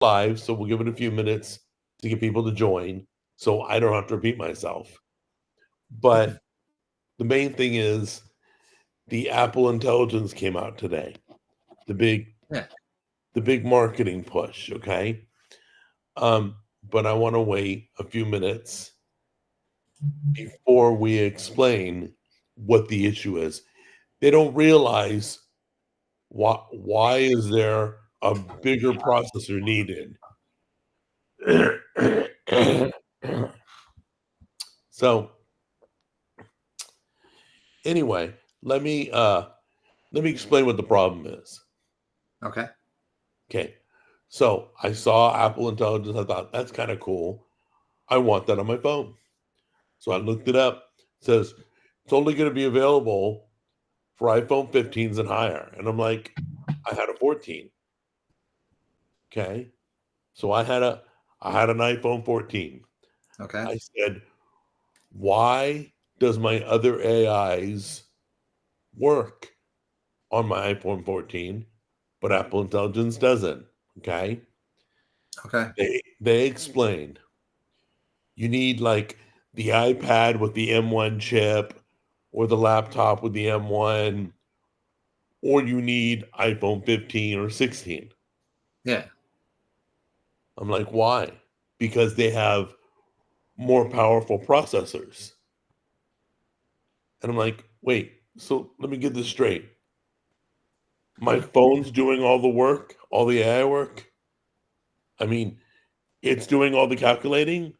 live, so we'll give it a few minutes to get people to join so I don't have to repeat myself. But the main thing is the Apple Intelligence came out today. The big Yeah. the big marketing push, okay? But I want to wait a few minutes before we explain what the issue is. They don't realize why is there a bigger processor needed. So anyway, let me explain what the problem is. Okay. Okay. So I saw Apple Intelligence. I thought that's kind of cool. I want that on my phone. So I looked it up. It says it's only going to be available for iPhone 15s and higher. And I'm like, I had a 14. Okay. So I had an iPhone 14. Okay. I said, why does my other AIs work on my iPhone 14, but Apple Intelligence doesn't? Okay. Okay. They explained you need like the iPad with the M1 chip or the laptop with the M1, or you need iPhone 15 or 16. Yeah. I'm like, why? Because they have more powerful processors. And I'm like, wait, so let me get this straight. My phone's doing all the work, all the AI work. I mean, it's doing all the calculating.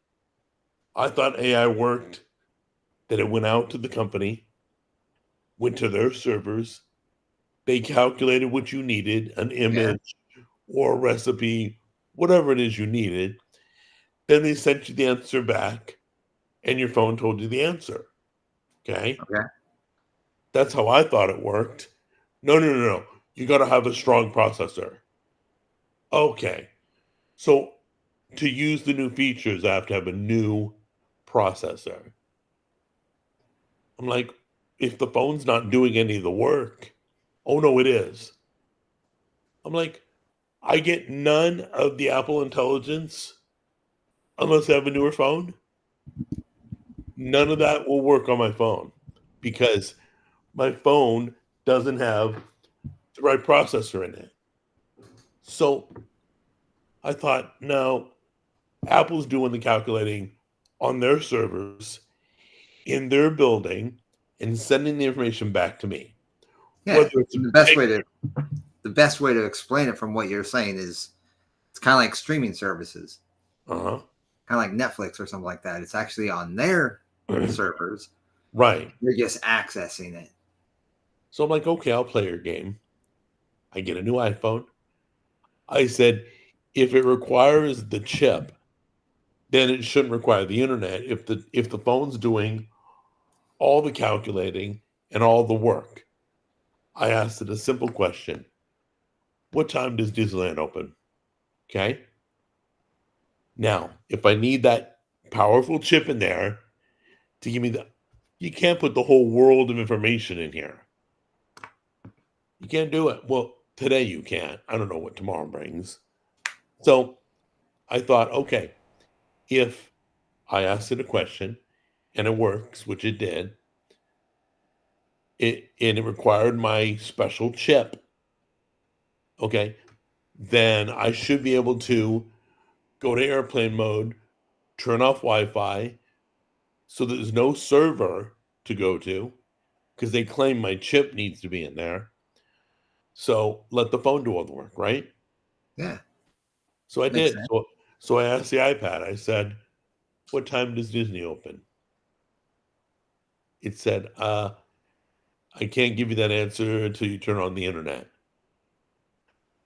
I thought AI worked that it went out to the company, went to their servers, they calculated what you needed, an Yeah. image or a recipe, whatever it is you needed. Then they sent you the answer back, and your phone told you the answer. Okay. Okay. That's how I thought it worked. No, no, no, no. You got to have a strong processor. Okay. So to use the new features, I have to have a new processor. I'm like, if the phone's not doing any of the work, oh no, it is. I'm like, I get none of the Apple Intelligence unless I have a newer phone. None of that will work on my phone because my phone doesn't have the right processor in it. So I thought, no, Apple's doing the calculating on their servers in their building and sending the information back to me. Yeah. Whether it's a And the best way to explain it from what you're saying is it's kind of like streaming services, uh kind of like Netflix or something like that. It's actually on their servers. right. You're just accessing it. So I'm like, okay, I'll play your game. I get a new iPhone. I said, if it requires the chip, then it shouldn't require the internet. If the phone's doing all the calculating and all the work, I asked it a simple question: what time does Disneyland open? Okay. Now, if I need that powerful chip in there to give me you can't put the whole world of information in here. You can't do it. Well, today you can't. I don't know what tomorrow brings. So I thought, okay, if I asked it a question and it works, which it did, it required my special chip. Okay, then I should be able to go to airplane mode, turn off Wi-Fi, so there's no server to go to because they claim my chip needs to be in there. So let the phone do all the work, right? Yeah. So I Makes did. sense. So I asked the iPad. I said, "What time does Disney open?" It said, "I can't give you that answer until you turn on the internet."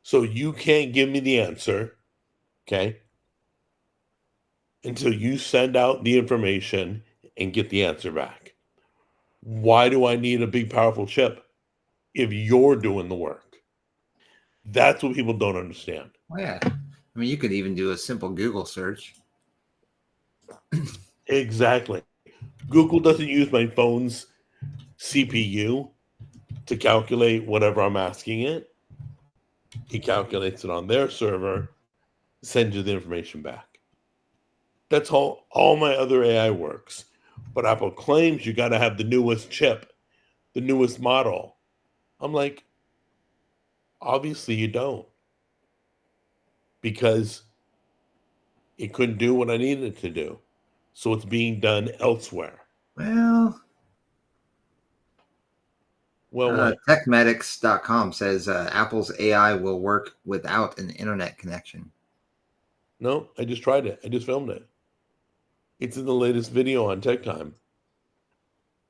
So you can't give me the answer, okay, until you send out the information and get the answer back. Why do I need a big, powerful chip if you're doing the work? That's what people don't understand. Oh, yeah. I mean, you could even do a simple Google search. Exactly. Google doesn't use my phone's CPU to calculate whatever I'm asking it. It calculates it on their server, send you the information back. That's how all my other AI works. But Apple claims you got to have the newest chip, the newest model. I'm like, obviously you don't, because it couldn't do what I needed it to do. So it's being done elsewhere. Well, What? techmedics.com says Apple's AI will work without an internet connection. No, I just tried it. I just filmed it. It's in the latest video on Tech Time.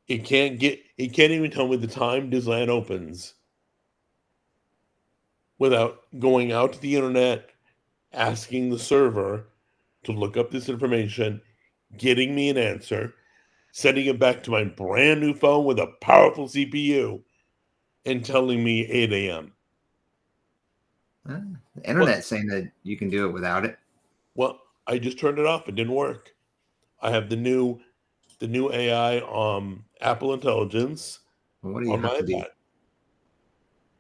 It can't even tell me the time Disneyland opens without going out to the internet, asking the server to look up this information, getting me an answer, sending it back to my brand new phone with a powerful CPU, and telling me 8 a.m. The internet's saying that you can do it without it. Well, I just turned it off. It didn't work. I have the new AI Apple Intelligence What do you on my have to do? iPad.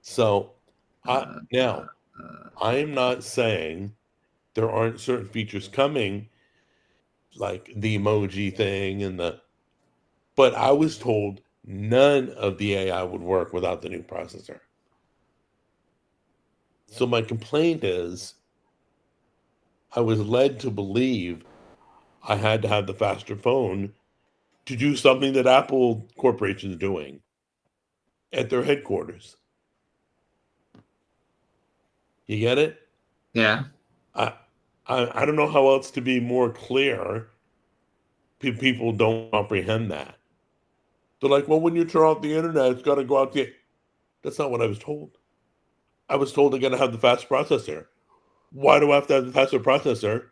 So now I am not saying there aren't certain features coming, like the emoji thing but I was told none of the AI would work without the new processor. So my complaint is I was led to believe I had to have the faster phone to do something that Apple Corporation is doing at their headquarters. You get it? Yeah. I don't know how else to be more clear. People don't comprehend that. They're like, well, when you turn off the internet, it's got to go out the. That's not what I was told. I was told I got to have the fast processor. Why do I have to have the faster processor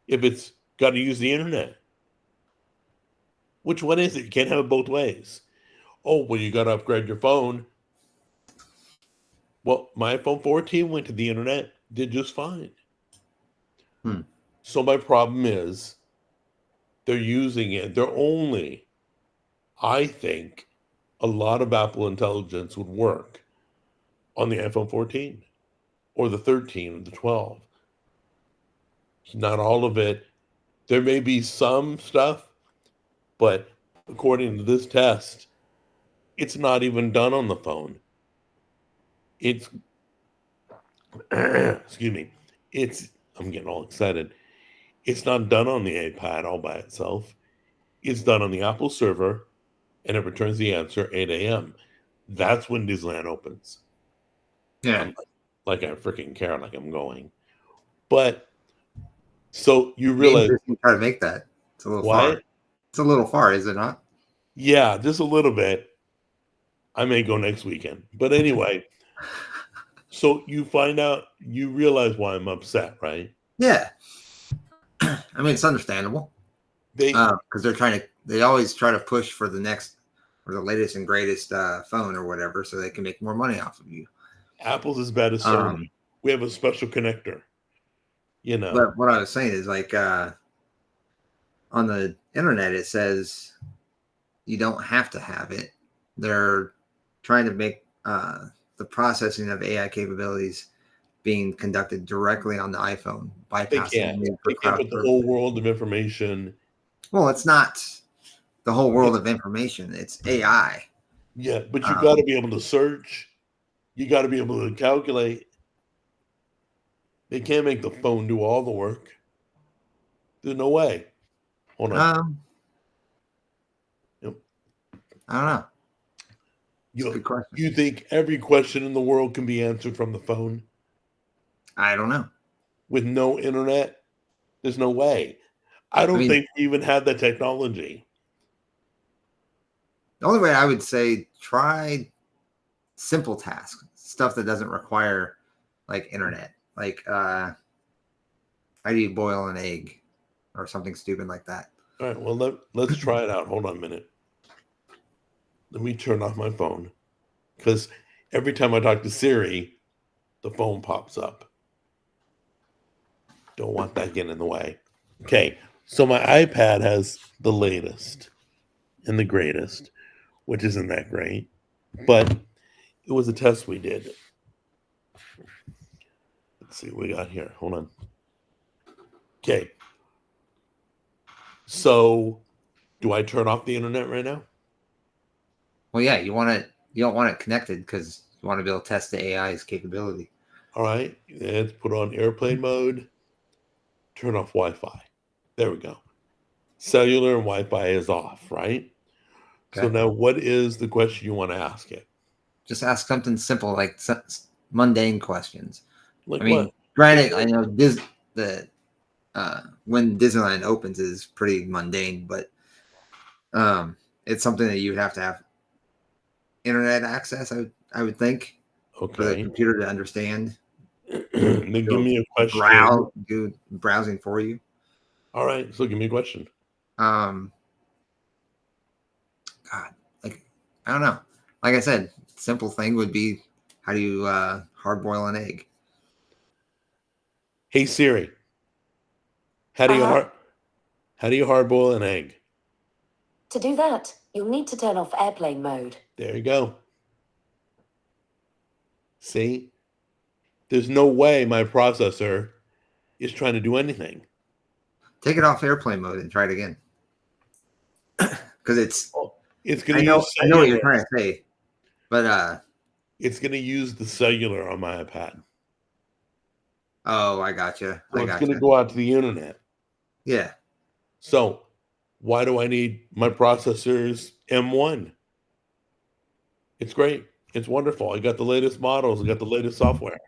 if it's got to use the internet? Which one is it? You can't have it both ways. Oh, well, you got to upgrade your phone. Well, my iPhone 14 went to the internet, did just fine. So my problem is they're using it. They're only, I think, a lot of Apple Intelligence would work on the iPhone 14 or the 13 or the 12. Not all of it. There may be some stuff, but according to this test, it's not even done on the phone. It's, excuse me, I'm getting all excited. It's not done on the iPad all by itself. It's done on the Apple server, and it returns the answer 8 a.m. That's when Disneyland opens. Yeah. Like I freaking care, like I'm going. But so you realize Try to make that. It's a little what? far. It's a little far, is it not? Yeah, just a little bit. I may go next weekend. But anyway, so you realize why I'm upset, right? Yeah. I mean, it's understandable. Because they always try to push for the next or the latest and greatest phone or whatever, so they can make more money off of you. Apple's as bad as Sony. We have a special connector. But what I was saying is like on the internet, it says you don't have to have it. They're trying to make the processing of AI capabilities being conducted directly on the iPhone, bypassing they can't put the whole world of information. Well, it's not the whole world of information. It's AI. Yeah, but you got to be able to search. You got to be able to calculate. They can't make the phone do all the work. There's no way. Hold on. I don't know. Good question. You think every question in the world can be answered from the phone? I don't know. With no internet? There's no way. I don't think we even have that technology. The only way I would say try simple tasks, stuff that doesn't require like internet. Like how do you boil an egg or something stupid like that? All right, well, let's try it out. Hold on a minute. Let me turn off my phone because every time I talk to Siri, the phone pops up. Don't want that getting in the way. Okay, so my iPad has the latest and the greatest, which isn't that great, but it was a test we did. Let's see what we got here. Hold on. Okay. So, do I turn off the internet right now? Well, yeah, you don't want it connected because you want to be able to test the AI's capability. All right. Let's put on airplane mode. Turn off Wi-Fi. There we go. Cellular and Wi-Fi is off, right? So Okay. now, what is the question you want to ask it? Just ask something simple like mundane questions. Like I mean, what? granted, I know when Disneyland opens is pretty mundane, but it's something that you would have to have internet access. I would think for the Okay. computer to understand. Then give me a question. Do browsing for you. All right. So give me a question. God, like I don't know. Like I said, simple thing would be how do you hard boil an egg? Hey Siri, how do you hard boil an egg? To do that, you'll need to turn off airplane mode. There you go. See? There's no way my processor is trying to do anything. Take it off airplane mode and try it again. Because it's going to I know what you're trying to say, but it's going to use the cellular on my iPad. Oh, I gotcha. So it's going to go out to the internet. Yeah. So why do I need my processor's M1? It's great. It's wonderful. I got the latest models. I got the latest software.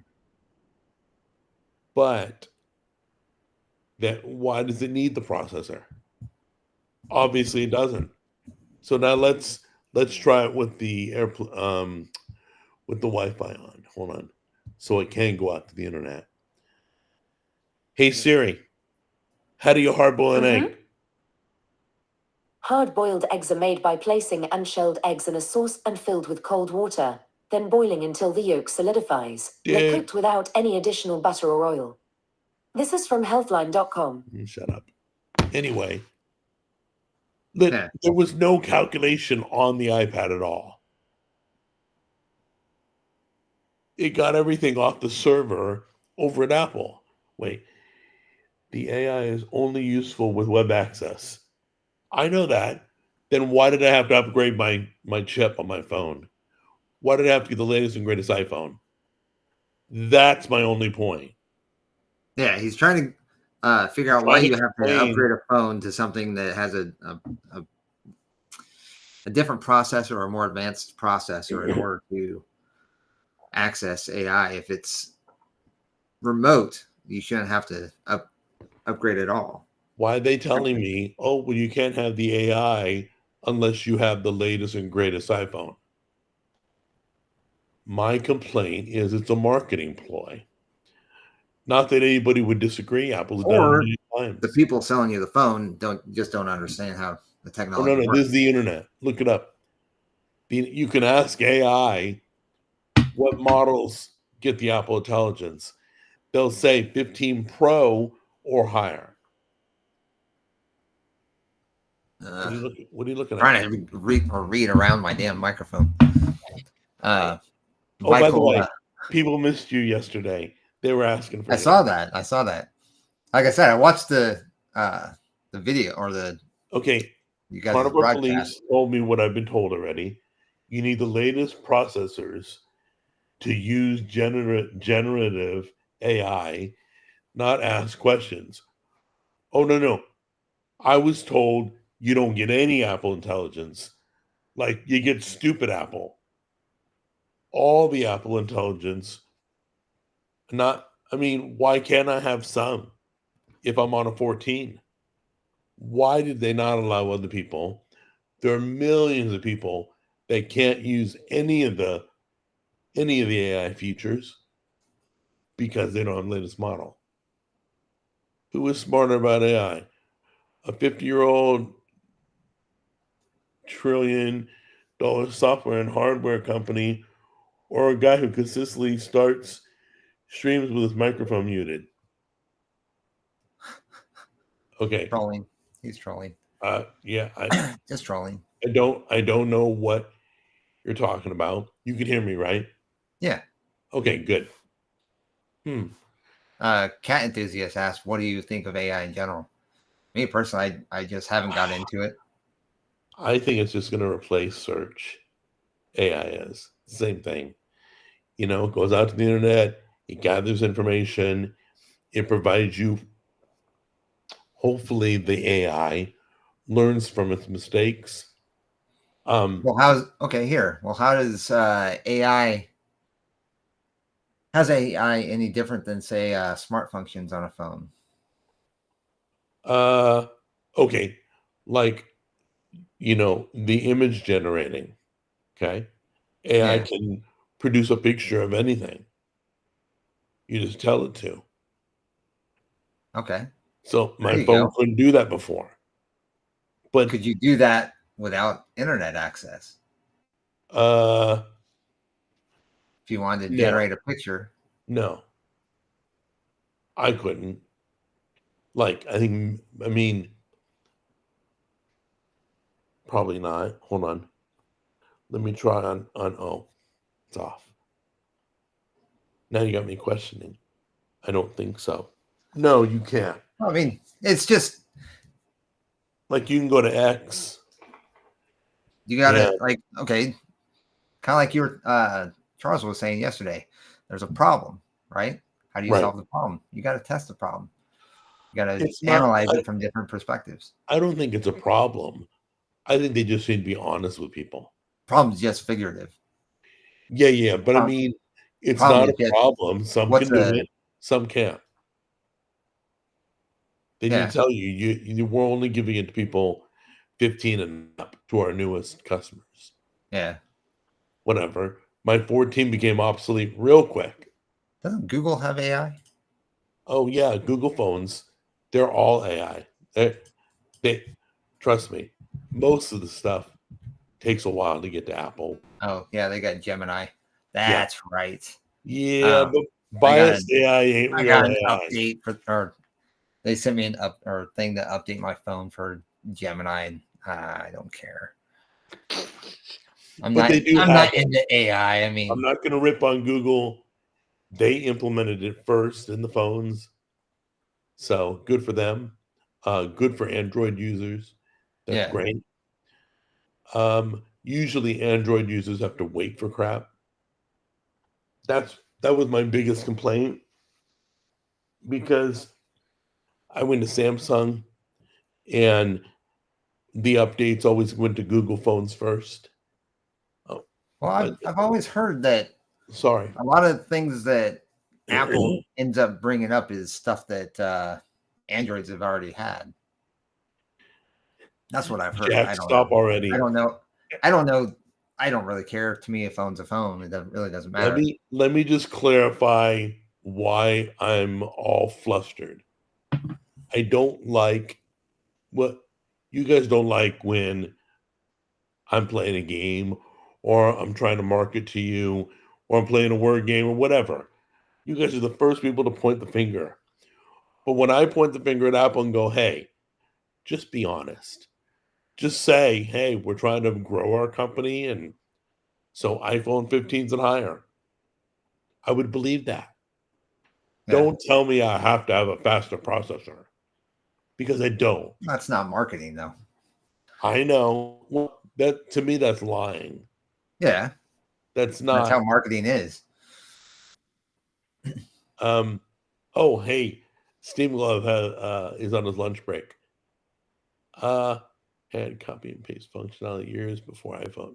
But why does it need the processor? Obviously, it doesn't. So now let's try it with the with the Wi-Fi on. Hold on, so it can go out to the internet. Hey Siri, how do you hard boil an egg? Hard-boiled eggs are made by placing unshelled eggs in a sauce and filled with cold water, then boiling until the yolk solidifies. They're cooked without any additional butter or oil. This is from healthline.com. Shut up. Anyway, there was no calculation on the iPad at all. It got everything off the server over at Apple. Wait, the AI is only useful with web access. I know that. Then why did I have to upgrade my chip on my phone? Why did I have to get the latest and greatest iPhone? That's my only point. Yeah, he's trying to figure out why you have to upgrade a phone to something that has a different processor or a more advanced processor in order to access AI. If it's remote, you shouldn't have to upgrade at all. Why are they telling me, oh, well, you can't have the AI unless you have the latest and greatest iPhone? My complaint is it's a marketing ploy. Not that anybody would disagree. Apple's done it many times. The people selling you the phone don't understand how the technology works. No, this is the internet. Look it up. You can ask AI what models get the Apple Intelligence. They'll say 15 Pro or higher. What are you looking at? Trying to read around my damn microphone. By the way, people missed you yesterday. They were asking for I saw that. Like I said, I watched the video or the you guys Carnival Police told me what I've been told already. You need the latest processors to use generative AI, not ask questions. Oh no. I was told you don't get any Apple Intelligence. Like you get stupid Apple. All the Apple Intelligence. Why can't I have some if I'm on a 14? Why did they not allow other people? There are millions of people that can't use any of the AI features because they don't have the latest model. Who is smarter about AI? A 50-year-old $1 trillion software and hardware company, or a guy who consistently starts streams with his microphone muted? Okay. Trolling. He's trolling. Yeah. Just trolling. I don't know what you're talking about. You can hear me, right? Yeah. Okay, good. Cat Enthusiast asked, what do you think of AI in general? Me personally, I just haven't got into it. I think it's just going to replace search. AI is same thing. It goes out to the internet, it gathers information, it provides you. Hopefully, the AI learns from its mistakes. Well, how does AI? How's AI any different than, say, smart functions on a phone? Okay, like the image generating. Okay, AI Yeah. can produce a picture of anything. You just tell it to. Okay. So There my you phone go. couldn't do that before. But Could you do that without internet access? uh If you wanted to no, generate a picture, no, I couldn't. I mean, probably not. Hold on. Let me try on oh, it's off. Now you got me questioning. I don't think so. No, you can't. I mean, it's just Like you can go to X you got and to okay, kind of like you were Charles was saying yesterday. There's a problem, right? How do you right. solve the problem? You got to test the problem. You got to It's not analyze it from different perspectives. I don't think it's a problem. I think they just need to be honest with people. Problem's just figurative. Yeah, but I Um, mean, it's problem not is a just problem. Some what's can do the it, some can't. They need yeah to tell we're only giving it to people 15 and up, to our newest customers. yeah. Whatever. My 14 became obsolete real quick. Doesn't Google have AI? Oh yeah, Google phones, they're all AI. They trust me. Most of the stuff takes a while to get to Apple. Oh yeah, they got Gemini. Yeah. That's right. Yeah, but I got biased AI ain't I real got an AI. update or they sent me an thing to update my phone for Gemini. And I don't care. I'm But not they do I'm have not it. into AI. I I'm mean, not going to rip on Google. They implemented it first in the phones. So good for them. Good for Android users. That's yeah. great. Usually Android users have to wait for crap. That was my biggest complaint because I went to Samsung and the updates always went to Google phones first. Oh, Well, but I've always heard that sorry. a lot of things that Apple ends up bringing up is stuff that Androids have already had. That's what I've heard. Jack, I don't stop know. already. I don't know. I don't know. I don't really care. To me, a phone's a phone. It really doesn't matter. Let me just clarify why I'm all flustered. I don't like what you guys don't like when I'm playing a game or I'm trying to market to you or I'm playing a word game or whatever. You guys are the first people to point the finger. But when I point the finger at Apple and go, hey, just be honest. Just say, hey, we're trying to grow our company and so iPhone 15s and higher. I would believe that. Yeah. Don't tell me I have to have a faster processor because I don't. That's not marketing, though. I know. Well, that to me, that's lying. Yeah, That's that's how not. marketing is. Oh, hey, Steam Glove is on his lunch break. Had copy and paste functionality years before iPhone.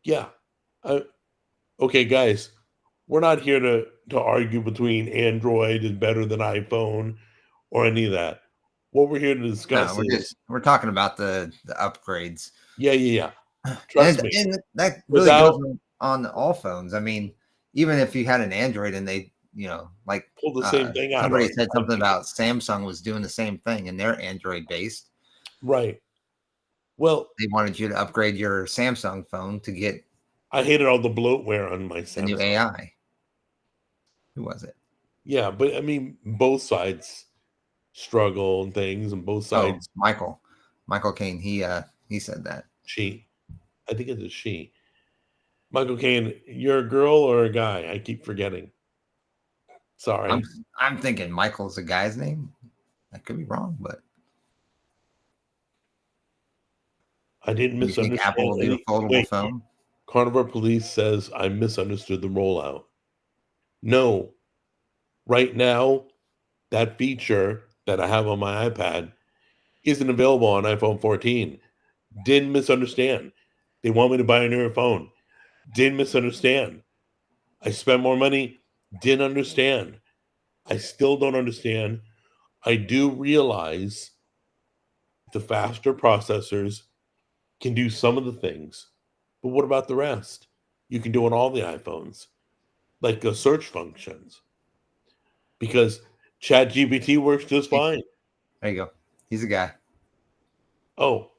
Yeah. Okay, guys, we're not here to argue between Android is better than iPhone or any of that. What we're here to discuss No, is we're talking about the upgrades, yeah. Trust me. and that really Without goes on all phones. I mean, even if you had an Android and they, like pull the same thing out somebody on said something people. about Samsung was doing the same thing and they're Android based. Right. Well, They wanted you to upgrade your Samsung phone to get I hated all the bloatware on my the new Samsung. AI. Who was it? Yeah, but I mean, both sides struggle and things, and both Oh, sides Michael Caine. He said that. cheat. I think it's a she. Michael Caine, you're a girl or a guy? I keep forgetting. Sorry. I'm thinking Michael's the guy's name. I could be wrong, but I didn't you think misunderstand. Apple will do a foldable Wait, phone? Carnivore Police says I misunderstood the rollout. No. Right now, that feature that I have on my iPad isn't available on iPhone 14. Didn't misunderstand. They want me to buy a newer phone. Didn't misunderstand. I spent more money. Didn't understand. I still don't understand. I do realize the faster processors can do some of the things, but what about the rest? You can do on all the iPhones, like the search functions, because ChatGPT works just fine. There you go. He's a guy. Oh,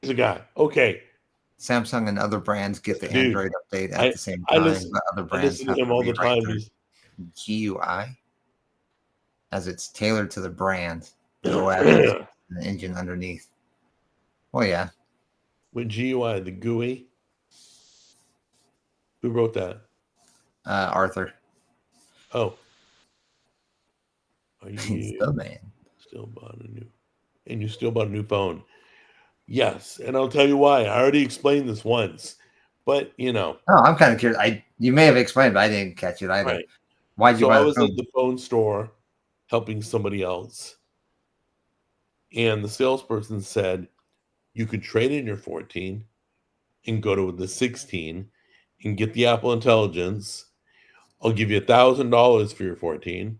he's a guy. Okay. Samsung and other brands get the Dude, Android update at the same I time, listen, but other I brands listen have to him to all the rewrite time. their GUI as it's tailored to the brand. The OS and the engine underneath. Well, yeah. With GUI, the GUI. Who wrote that? Arthur. Oh. Are He's you the man. still bought a new, and you still bought a new phone? Yes, and I'll tell you why. I already explained this once, but Oh, I'm kind of curious. You may have explained, but I didn't catch it either. right. Why'd you So buy I the was phone? at the phone store helping somebody else, and the salesperson said, you could trade in your 14 and go to the 16 and get the Apple Intelligence. I'll give you $1,000 for your 14.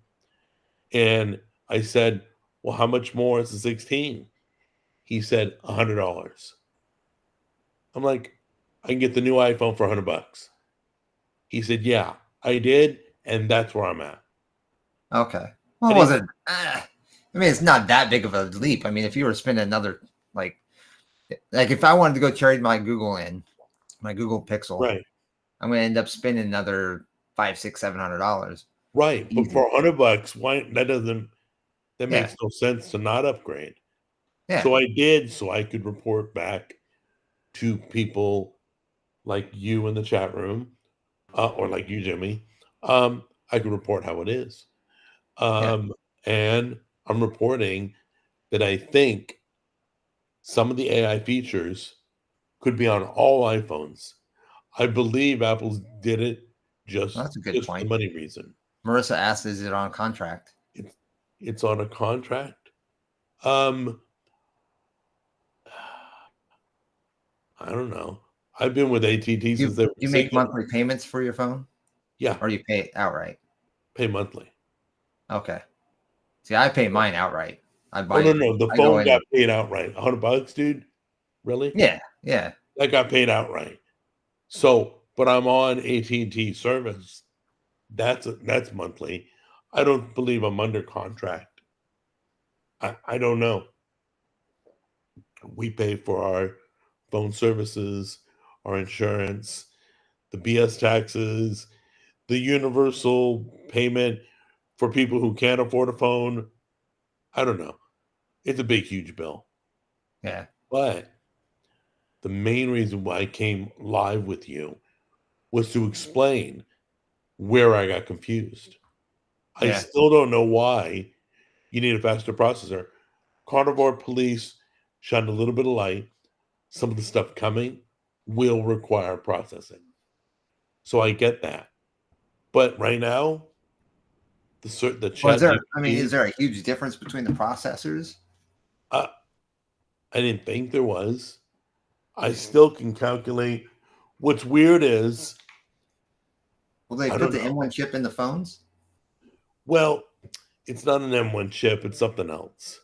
And I said, well, how much more is the 16? He said $100. I'm like, I can get the new iPhone for $100. He said, yeah, I did, and that's where I'm at. Okay. Well, was it? I mean, it's not that big of a leap. I mean, if you were spending another like if I wanted to go trade my Google Pixel, Right. I'm going to end up spending another $500, $600, $700. Right, but for $100, why that Yeah. makes no sense to not upgrade. Yeah. So I did, so I could report back to people like you in the chat room, or like you, Jimmy. I could report how it is. And I'm reporting that I think some of the AI features could be on all iPhones. I believe Apple did it just, Well, that's a good just for point. the money reason. Marissa asked, is it on contract? It's on a contract. I don't know. I've been with AT&T since they were you make monthly payments for your phone? Yeah. Or you pay it outright? Pay monthly. Okay. See, I pay mine outright. I buy no. The phone got paid outright. $100, dude? Really? Yeah. Yeah. That got paid outright. So, but I'm on AT&T service. That's monthly. I don't believe I'm under contract. I don't know. We pay for our phone services, our insurance, the BS taxes, the universal payment for people who can't afford a phone. I don't know. It's a big, huge bill. Yeah. But the main reason why I came live with you was to explain where I got confused. I still don't know why you need a faster processor. Carnivore Police shined a little bit of light. Some of the stuff coming will require processing. So I get that. But right now, the chat. Is there a huge difference between the processors? I didn't think there was. I still can calculate. What's weird is, will they put the M1 chip in the phones? Well, it's not an M1 chip. It's something else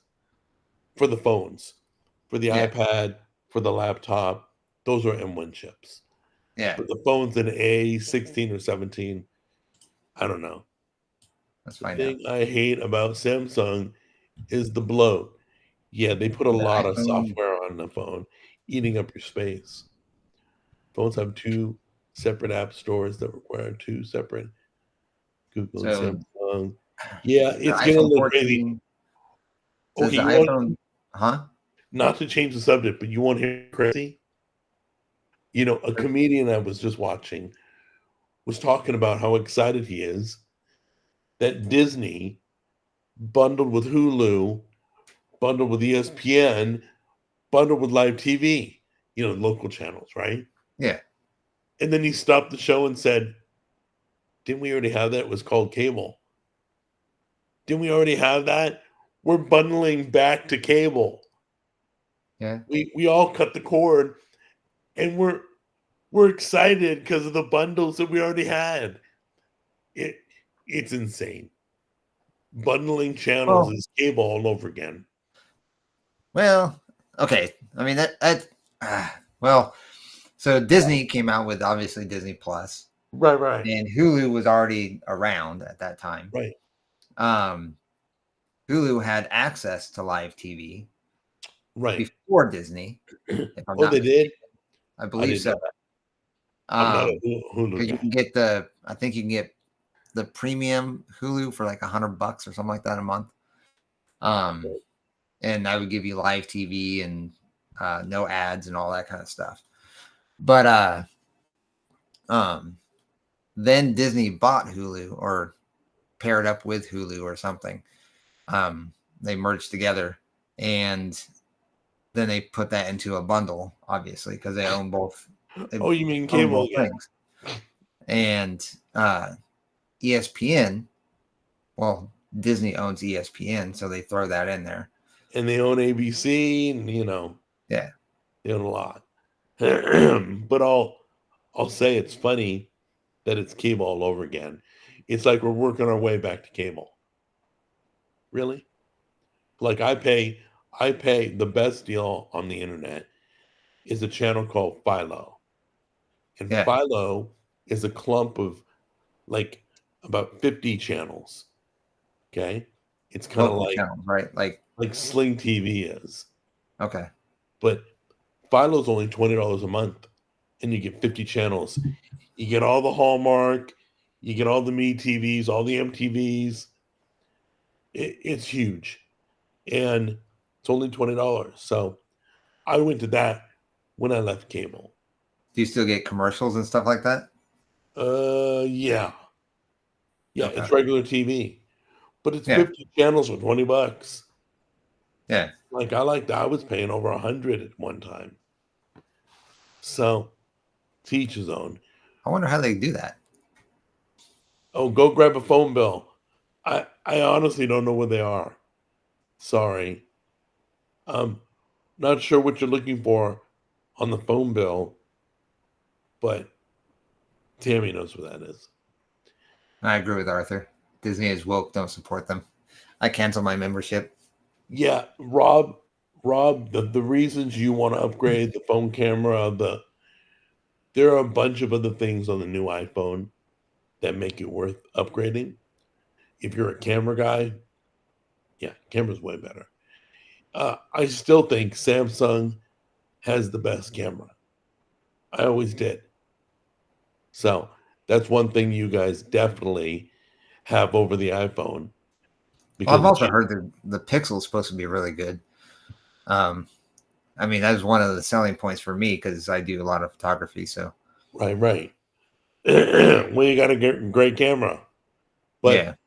for the phones, for the iPad, for the laptop. Those are M1 chips. Yeah. But the phone's an A16 or 17. I don't know. Let's find out. The thing I hate about Samsung is the bloat. Yeah, they put a lot of software on the phone, eating up your space. Phones have 2 separate app stores that require 2 separate Google and Samsung. Yeah, it's getting a little crazy. Okay, the iPhone, not to change the subject, but you want to hear crazy? You know, a comedian I was just watching was talking about how excited he is that Disney bundled with Hulu, bundled with ESPN, bundled with live TV, local channels, right? Yeah. And then he stopped the show and said, didn't we already have that? It was called cable. Didn't we already have that? We're bundling back to cable. Yeah. We all cut the cord, and we're excited because of the bundles that we already had. It's insane. Bundling channels is cable all over again. Well, okay. I mean so Disney came out with obviously Disney Plus. Right. And Hulu was already around at that time. Right. Hulu had access to live TV before Disney. If I'm not they mistaken. did? I believe so. I'm not a Hulu guy. You can get I think you can get the premium Hulu for like $100 or something like that a month. And I would give you live TV and no ads and all that kind of stuff. But then Disney bought Hulu or paired up with Hulu or something. They merged together, and then they put that into a bundle, obviously, because they own both. You mean cable things? And ESPN, well, Disney owns ESPN, so they throw that in there. And they own ABC, and yeah, they own a lot. But I'll say it's funny that it's cable all over again. It's like we're working our way back to cable. Really? Like I pay the best deal on the internet is a channel called Philo. And Philo is a clump of like about 50 channels. Okay? It's kind of like channels, right? Like Sling TV is. Okay. But Philo's only $20 a month, and you get 50 channels. You get all the Hallmark, you get all the Me TVs, all the MTVs. It's huge, and it's only $20. So I went to that when I left cable. Do you still get commercials and stuff like that? Yeah. Okay. It's regular TV, but it's 50 channels for $20. Yeah. Like I was paying over 100 at one time. So, to each his own. I wonder how they do that. Oh, go grab a phone bill. I honestly don't know where they are. Sorry. Not sure what you're looking for on the phone bill, but Tammy knows where that is. I agree with Arthur. Disney is woke. Don't support them. I cancel my membership. Yeah, Rob, the reasons you want to upgrade the phone camera, there are a bunch of other things on the new iPhone that make it worth upgrading. If you're a camera guy, camera's way better. I still think Samsung has the best camera. I always did. So that's one thing you guys definitely have over the iPhone. Well, I've also heard the Pixel is supposed to be really good. I mean, that was one of the selling points for me because I do a lot of photography. So right. Well, you got a great camera, but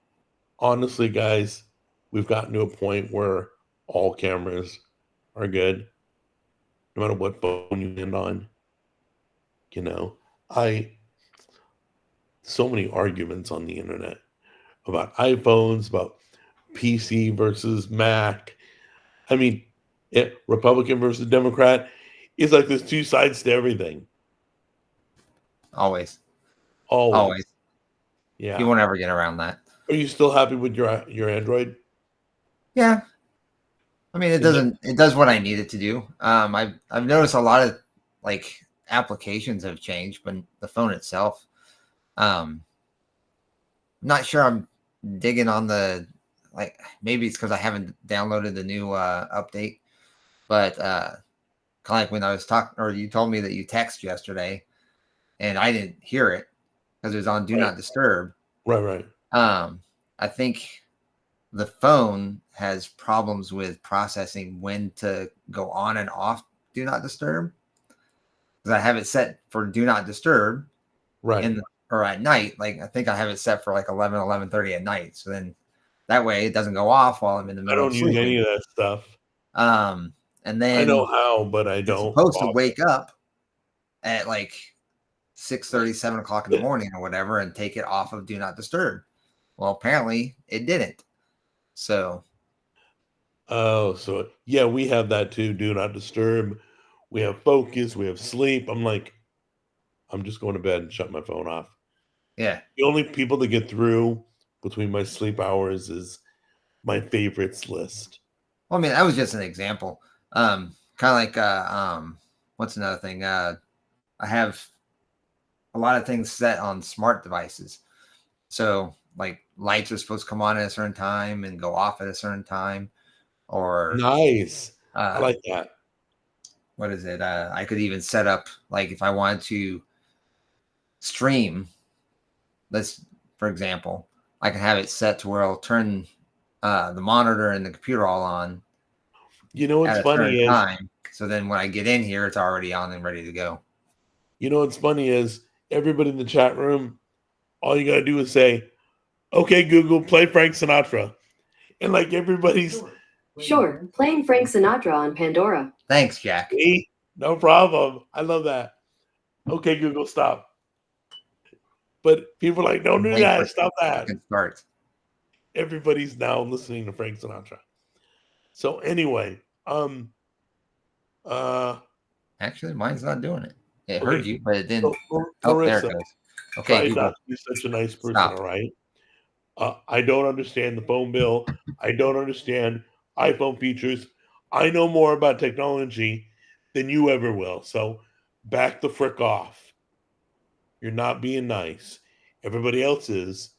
honestly, guys, we've gotten to a point where all cameras are good, no matter what phone you land on. So many arguments on the internet about iPhones, about PC versus Mac. I mean, Republican versus Democrat. It's like there's two sides to everything. Always. Yeah. You won't ever get around that. Are you still happy with your Android? Yeah. I mean, it does what I need it to do. I've noticed a lot of like applications have changed, but the phone itself, I'm not sure I'm digging on maybe it's because I haven't downloaded the new update, but kind of like when I was talking, or you told me that you text yesterday and I didn't hear it because it was on Do Not Disturb. Right. I think the phone has problems with processing when to go on and off Do Not Disturb, because I have it set for Do Not Disturb. Right. And or at night. Like I think I have it set for like 11:30 at night. So then that way it doesn't go off while I'm in the I middle don't of use any sleeping. of that stuff. And I know then how, but I it's don't. supposed to wake up at like 6:30, 7 o'clock in the morning or whatever, and take it off of Do Not Disturb. Well, apparently it didn't. So Oh, so yeah, we have that too. Do not disturb. We have focus. We have sleep. I'm like, I'm just going to bed and shut my phone off. yeah. The only people that get through between my sleep hours is my favorites list. Well, I mean, that was just an example. Kind of like what's another thing? I have a lot of things set on smart devices. So like lights are supposed to come on at a certain time and go off at a certain time. Or Nice. I like that. What is it? I could even set up like if I wanted to stream, let's for example, I can have it set to where I'll turn the monitor and the computer all on. You know what's at a funny certain is time. So then when I get in here, it's already on and ready to go. you know what's funny is everybody in the chat room, all you gotta do is say, "Okay, Google, play Frank Sinatra," and like everybody's Sure, playing Frank Sinatra on Pandora. Thanks, Jack. "Hey, no problem." I love that. Okay, Google, stop. But people are like, "Don't do Wait that. for Stop that." It starts. Everybody's now listening to Frank Sinatra. So anyway, Actually, mine's not doing it. It Okay. heard you, but it didn't. so Oh, there it Marissa, goes. Okay, try Google. not to be such a nice person, Stop. all right? I don't understand the phone bill. I don't understand iPhone features. I know more about technology than you ever will. So back the frick off. You're not being nice. Everybody else is.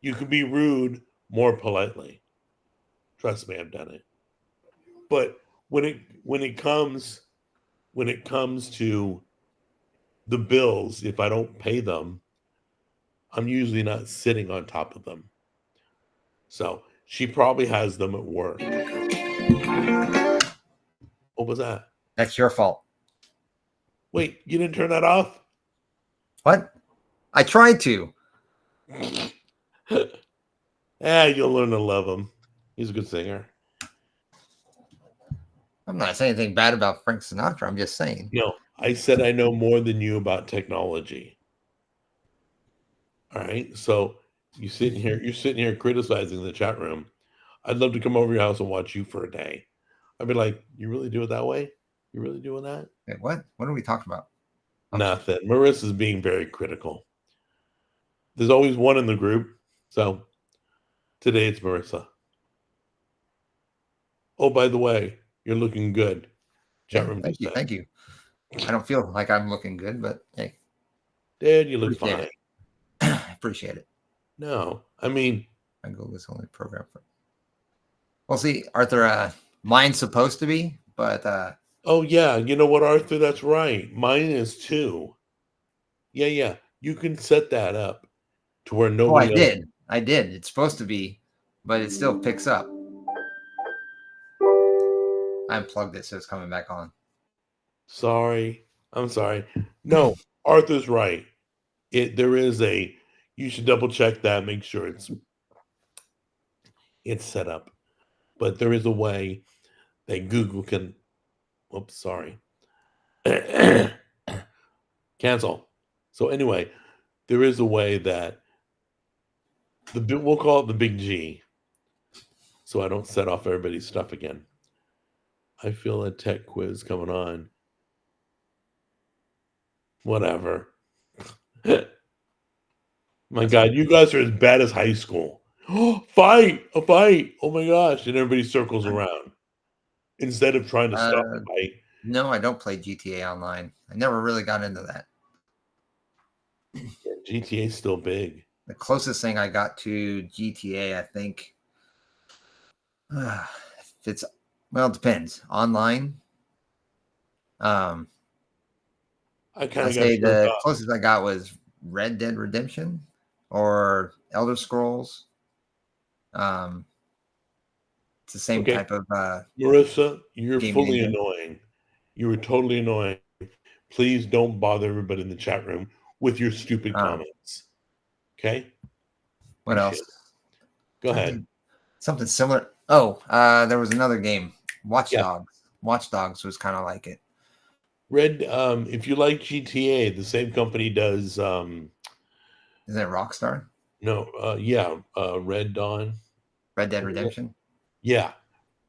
You can be rude more politely. Trust me, I've done it. But when it comes to the bills, if I don't pay them, I'm usually not sitting on top of them. So she probably has them at work. What was that? That's your fault. Wait, you didn't turn that off? What? I tried to. You'll learn to love him. He's a good singer. I'm not saying anything bad about Frank Sinatra. I'm just saying. No, I said I know more than you about technology. All right. So you're sitting here criticizing the chat room. I'd love to come over your house and watch you for a day. I'd be like, you really do it that way? You really doing that? Wait, what? What are we talking about? Nothing. Marissa's being very critical. There's always one in the group. So today it's Marissa. Oh, by the way, you're looking good. Chat room. Thank you. Thank you. I don't feel like I'm looking good, but hey. Dad, you look Appreciate fine. I appreciate it. No, I mean, I go this only program for. Well, see, Arthur, mine's supposed to be, but oh yeah, you know what, Arthur? That's right. Mine is too. Yeah. You can set that up to where nobody. I did. It's supposed to be, but it still picks up. I unplugged it, so it's coming back on. Sorry. I'm sorry. No, Arthur's right. There is a. You should double check that. Make sure it's set up. But there is a way that Google can. Oops, sorry. Cancel. So anyway, there is a way that we'll call it the big G, so I don't set off everybody's stuff again. I feel a tech quiz coming on. Whatever. My God, you guys are as bad as high school. A fight! Oh my gosh! And everybody circles around instead of trying to stop the fight. No, I don't play GTA Online. I never really got into that. Yeah, GTA's still big. The closest thing I got to GTA, I think, it depends. Online. I kind of say the closest I got was Red Dead Redemption or Elder Scrolls. It's the same type of. Marissa, you're fully annoying. You were totally annoying. Please don't bother everybody in the chat room with your stupid comments. Okay. What else? Go ahead. Something similar. There was another game, Watch Dogs. Watch Dogs was kind of like it. Red. If you like GTA, the same company does. Is that Rockstar? No. Red Dawn. Red Dead Redemption. Yeah.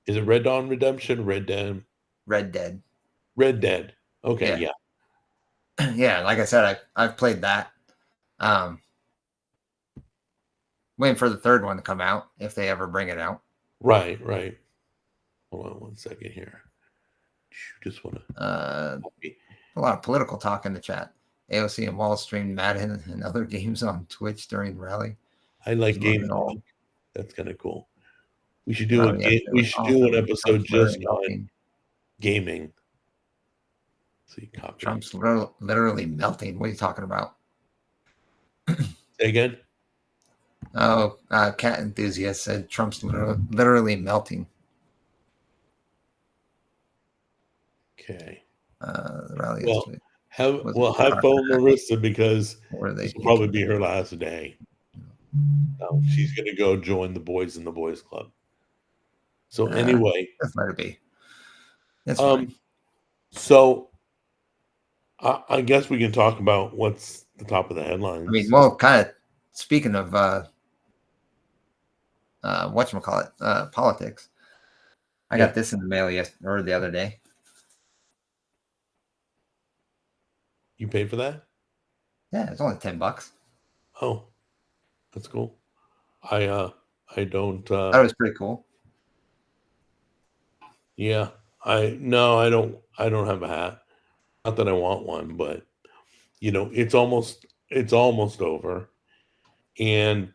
Is it Red Dawn Redemption? Red Dead. Red Dead. Red Dead. Okay. Yeah. Yeah. Like I said, I've played that. Waiting for the third one to come out if they ever bring it out. Right. Hold on 1 second here. Just want to. A lot of political talk in the chat. AOC and Wall streamed Madden and other games on Twitch during rally. I like game talk. That's kind of cool. We should do an episode just on gaming. See, copy. Trump's literally melting. What are you talking about? Say again. Oh, Cat Enthusiast said Trump's literally melting. Okay. The rally have phone Marissa because this will probably be her last day. So she's going to go join the boys in the boys club. So anyway, that's let it be. That's fine. So I guess we can talk about what's the top of the headlines. I mean, well, kind of speaking of whatchamacallit, politics. I got this in the mail the other day. You paid for that? Yeah, it's only $10. Oh, that's cool. I don't. That was pretty cool. Yeah, I don't have a hat. Not that I want one, but it's almost over, and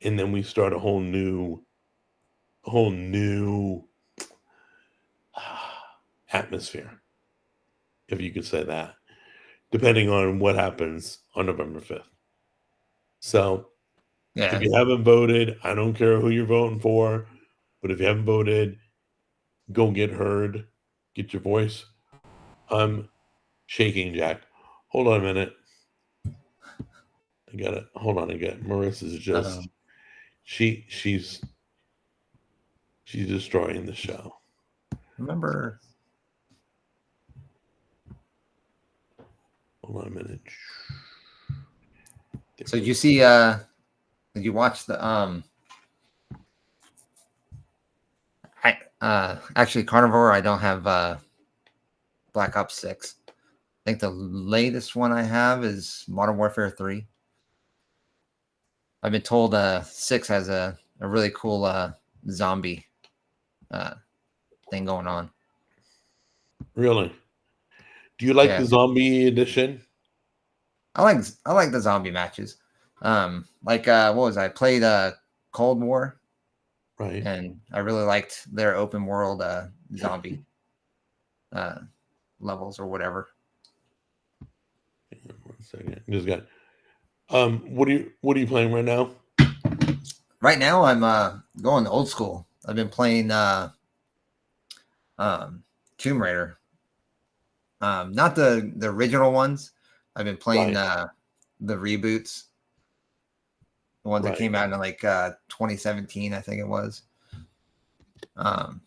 then we start a whole new atmosphere, if you could say that, depending on what happens on November 5th. So, if you haven't voted, I don't care who you're voting for, but if you haven't voted, go get heard, get your voice. I'm shaking, Jack. Hold on a minute. I got it. Hold on again. Marissa's just she's destroying the show. Remember? Hold on a minute. So did you see? Did you watch the actually Carnivore? I don't have Black Ops 6. I think the latest one I have is Modern Warfare 3. I've been told 6 has a really cool zombie thing going on. Really? Do you like the zombie edition? I like the zombie matches. What was I played Cold War, right? And I really liked their open world zombie levels or whatever. 1 second. Just got. What are you playing right now? Right now, I'm going old school. I've been playing Tomb Raider. Not the original ones. I've been playing the reboots, the ones that came out in like 2017, I think it was. I've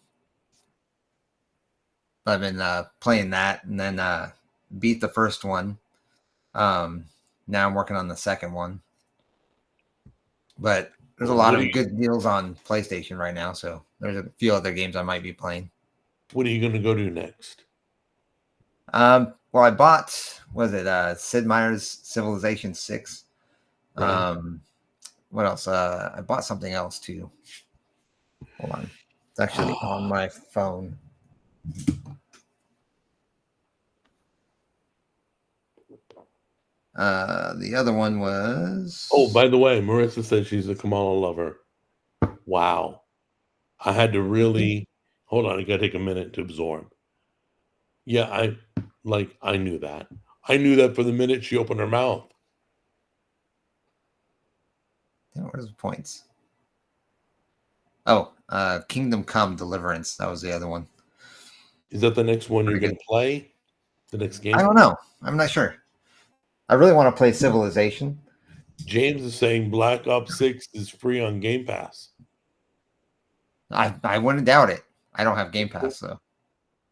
been playing that, and then beat the first one. Now I'm working on the second one. But there's a lot of good deals on PlayStation right now, so there's a few other games I might be playing. What are you going to go do next? Well, I bought, Sid Meier's Civilization 6. Right. What else? I bought something else too. Hold on. It's actually on my phone. The other one was... Oh, by the way, Marissa said she's a Kamala lover. Wow. I had to really... Hold on, I got to take a minute to absorb. Yeah, I knew that. I knew that for the minute she opened her mouth. Yeah, where's the points? Oh, Kingdom Come Deliverance. That was the other one. Is that the next one you're going to play? The next game? I don't know. I'm not sure. I really want to play Civilization, James is saying Black Ops 6 is free on Game Pass. I wouldn't doubt it. I don't have Game Pass though.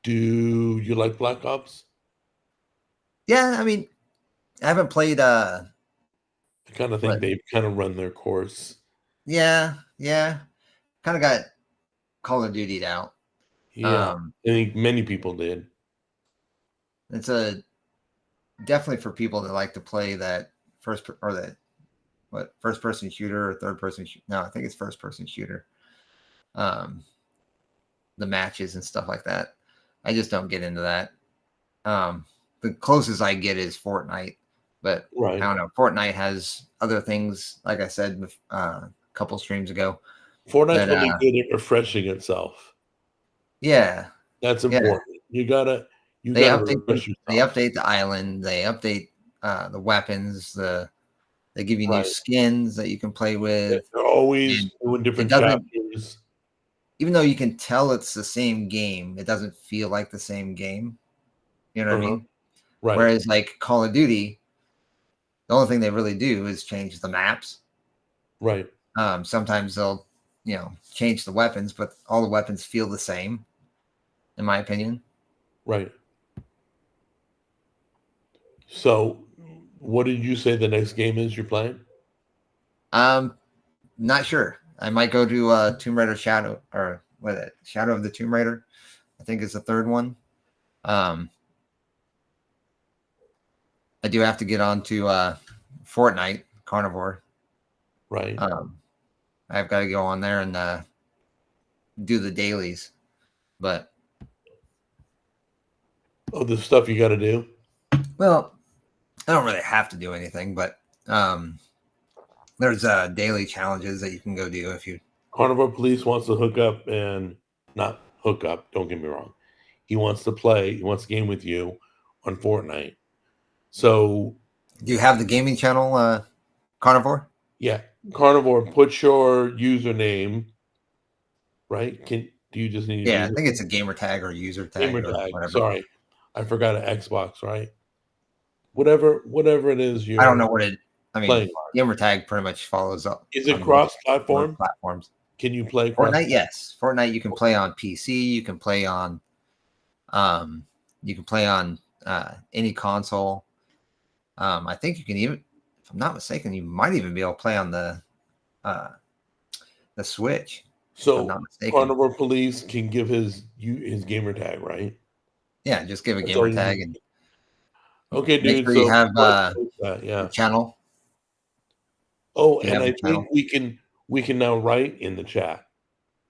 Do you like Black Ops? Yeah, I mean, I haven't played. I kind of think What? they've kind of run their course. Yeah. Kind of got Call of Duty'd out. Yeah, I think many people did. It's definitely for people that like to play that first person shooter or third person. No, I think it's first person shooter. The matches and stuff like that. I just don't get into that. The closest I get is Fortnite, but Right. I don't know. Fortnite has other things, like I said a couple streams ago. Fortnite's But, really good at refreshing itself. Yeah, That's important. You gotta they refresh yourself. update the island. They update the weapons. They give you new Right. skins that you can play with. They're always And doing different doesn't- chapters. Even though you can tell it's the same game, it doesn't feel like the same game. You know what I mean? Right. Whereas like Call of Duty, the only thing they really do is change the maps. Right. Sometimes they'll, change the weapons, but all the weapons feel the same, in my opinion. Right. So, what did you say the next game is you're playing? Not sure. I might go to Tomb Raider Shadow, or what is it? Shadow of the Tomb Raider, I think is the third one. I do have to get on to Fortnite Carnivore. Right. I've got to go on there and do the dailies. But the stuff you got to do. well, I don't really have to do anything, but there's daily challenges that you can go do if you. Carnivore Police wants to hook up and not hook up. Don't get me wrong. He wants to play. He wants to game with you on Fortnite. So, Do you have the gaming channel, Carnivore? yeah, Carnivore. Put your username. Right? Do you just need? Yeah, I think it's a gamer tag or user tag. Gamer or tag. whatever. Sorry, I forgot an Xbox. Right. Whatever it is. I don't know what it. I mean, playing. gamer tag pretty much follows up. Is it on cross-platform? platforms? Can you play cross? Fortnite? Yes, Fortnite. You can play on PC. You can play on, any console. I think you can even, if I'm not mistaken, you might even be able to play on the Switch. If I'm So not mistaken. Carnivore Police can give his gamer tag, right? Yeah, just give a That's all gamer you tag need. and Okay, make dude. sure you have yeah. a channel. Oh, you and have I a channel. think we can now write in the chat.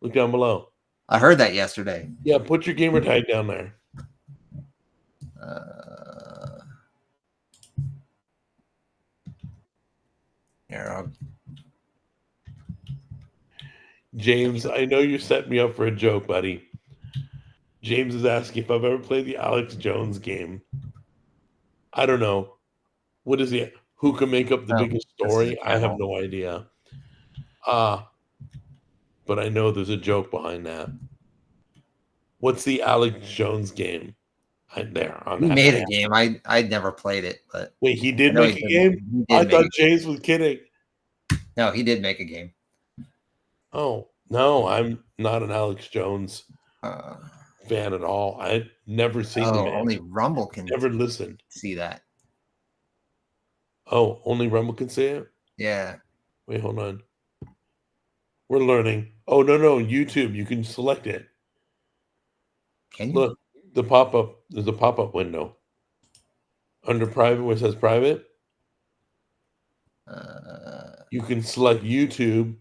Look down below. I heard that yesterday. Yeah, put your gamer tag down there. Here, James, I know you set me up for a joke, buddy. James is asking if I've ever played the Alex Jones game. I don't know. What is it? Who can make up the biggest story? I have no idea. But I know there's a joke behind that. What's the Alex Jones game? He made a game. I'd never played it, but wait, he did make a game? I thought James was kidding. No, he did make a game. Oh, no, I'm not an Alex Jones fan at all. I've never seen the man. Only Rumble can never listened. See that. Oh, only Rumble can see it? Yeah. Wait, hold on. We're learning. Oh, no, YouTube. You can select it. Can you? Look, the pop-up. There's a pop-up window. Under private, where it says private, you can select YouTube.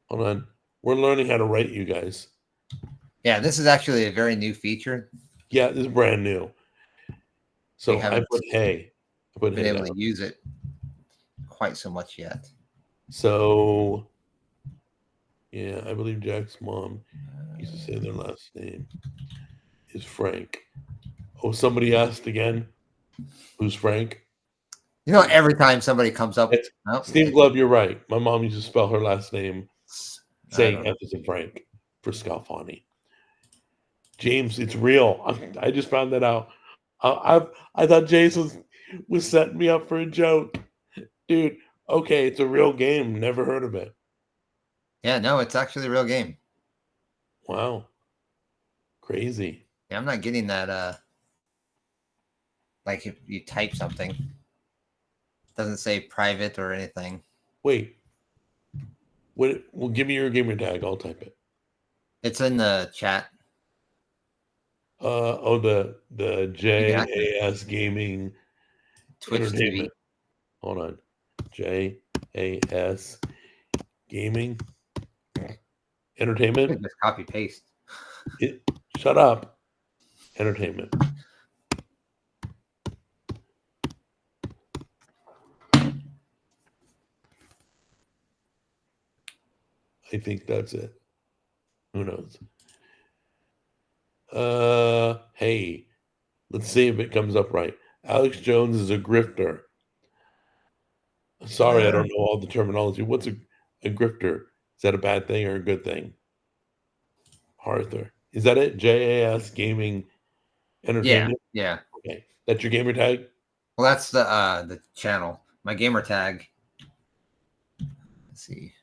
Hold on. We're learning how to write, you guys. Yeah, this is actually a very new feature. Yeah, this is brand new. So I put hey. I put been hey able down. to use it quite so much yet. So, yeah, I believe Jack's mom used to say their last name is Frank. Oh, somebody asked again. Who's Frank? You know, every time somebody comes up, Steve Glove, you're right. My mom used to spell her last name saying F as in Frank for Scalfani. James, it's real. I just found that out. I thought James was setting me up for a joke. Dude, Okay, it's a real game. Never heard of it. Yeah, no, it's actually a real game. Wow. Crazy. Yeah, I'm not getting that. Like if you type something, it doesn't say private or anything. Wait. Well, give me your gamer tag. I'll type it. It's in the chat. The JAS Gaming Twitch TV. Entertainment. Hold on. JAS Gaming Entertainment. Just copy paste. Shut up. Entertainment. I think that's it. Who knows? Hey, let's see if it comes up right. Alex Jones is a grifter. Sorry, I don't know all the terminology. What's a grifter? Is that a bad thing or a good thing? Arthur. Is that it? JAS Gaming Entertainment? Yeah. Okay. That's your gamer tag? Well, that's the channel. My gamer tag. Let's see.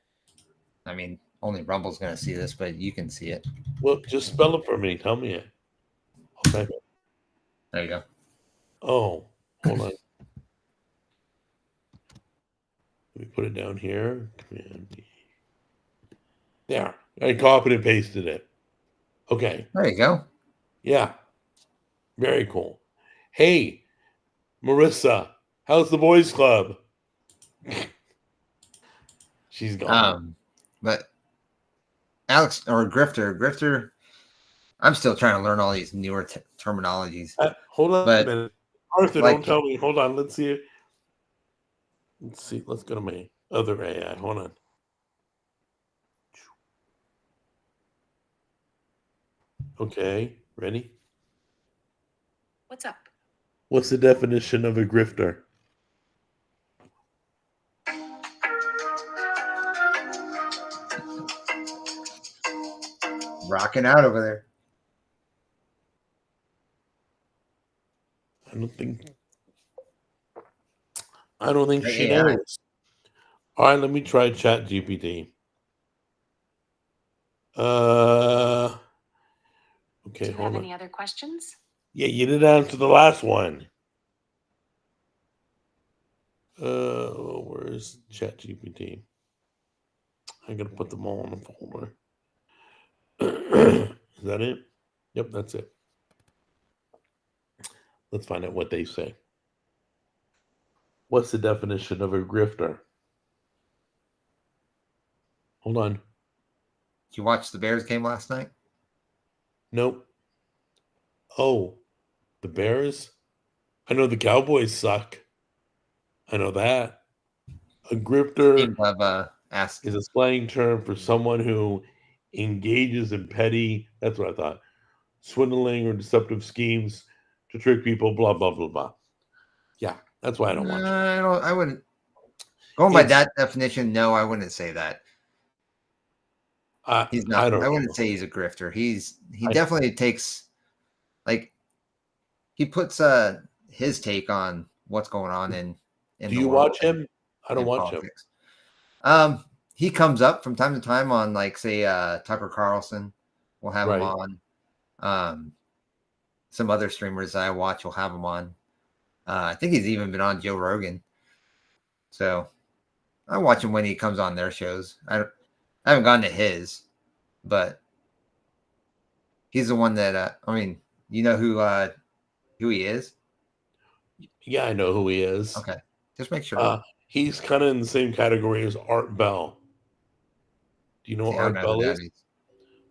I mean, only Rumble's gonna see this, but you can see it. Well, just spell it for me. Tell me it. I'll type it. There you go. Oh, hold on. Let me put it down here. Command D. There. I copied and pasted it. Okay. There you go. Yeah. Very cool. Hey, Marissa, how's the boys club? She's gone. But Alex or Grifter, I'm still trying to learn all these newer terminologies. Hold on a minute. Arthur, like- don't tell me. Hold on. Let's see. Let's see. Let's go to my other AI. Hold on. Okay. Ready? What's up? What's the definition of a grifter? Rocking out over there. I don't think she AI. knows. All right, let me try Chat GPT. Okay, Do you hold have on. any other questions? Yeah, you didn't answer the last one. Where's Chat GPT? I gotta put them all in a folder. Is that it? Yep, that's it. Let's find out what they say. What's the definition of a grifter? Hold on. Did you watch the Bears game last night? Nope. Oh, the Bears? I know the Cowboys suck. I know that. A grifter Teams have asked. is a slang term for someone who engages in petty, that's what I thought, swindling or deceptive schemes to trick people, blah, blah, blah, blah. Yeah, that's why I don't watch it. I wouldn't. Going by that definition, no, I wouldn't say that. He's not. I wouldn't say he's a grifter. He definitely takes, like, he puts his take on what's going on in Do you watch him? I don't watch politics. He comes up from time to time on, like, say, Tucker Carlson. We'll have him on. Some other streamers that I watch will have him on. I think he's even been on Joe Rogan. So I watch him when he comes on their shows. I haven't gone to his, but he's the one that I mean, you know who he is? Yeah, I know who he is. Okay, just make sure. He's kind of in the same category as Art Bell. Do you know what Art Bell is?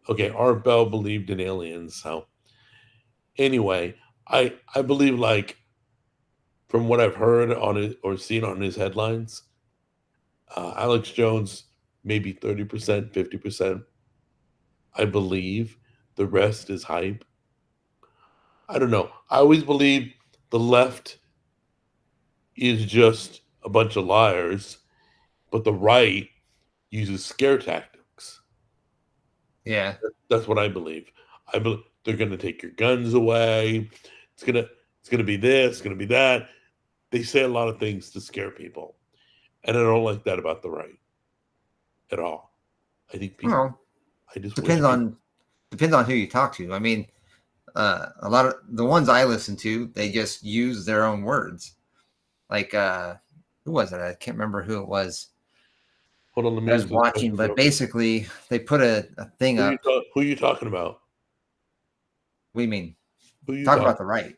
Okay, Art Bell believed in aliens. So anyway, I believe, like, from what I've heard on it or seen on his headlines, Alex Jones maybe 30%, 50%. I believe the rest is hype. I don't know. I always believe the left is just a bunch of liars, but the right uses scare tactics. Yeah, that's what I believe. I believe they're going to take your guns away. It's gonna be this, it's gonna be that. They say a lot of things to scare people, And I don't like that about the right at all. I think people. Well, I just depends wish on who you talk to. I mean, a lot of the ones I listen to, they just use their own words. Like who was it? I can't remember who it was. Hold on, let me I was answer this watching, question but real quick. basically they put a thing Who up. who you talking about? What do you mean? Who you Talk talking? about the right.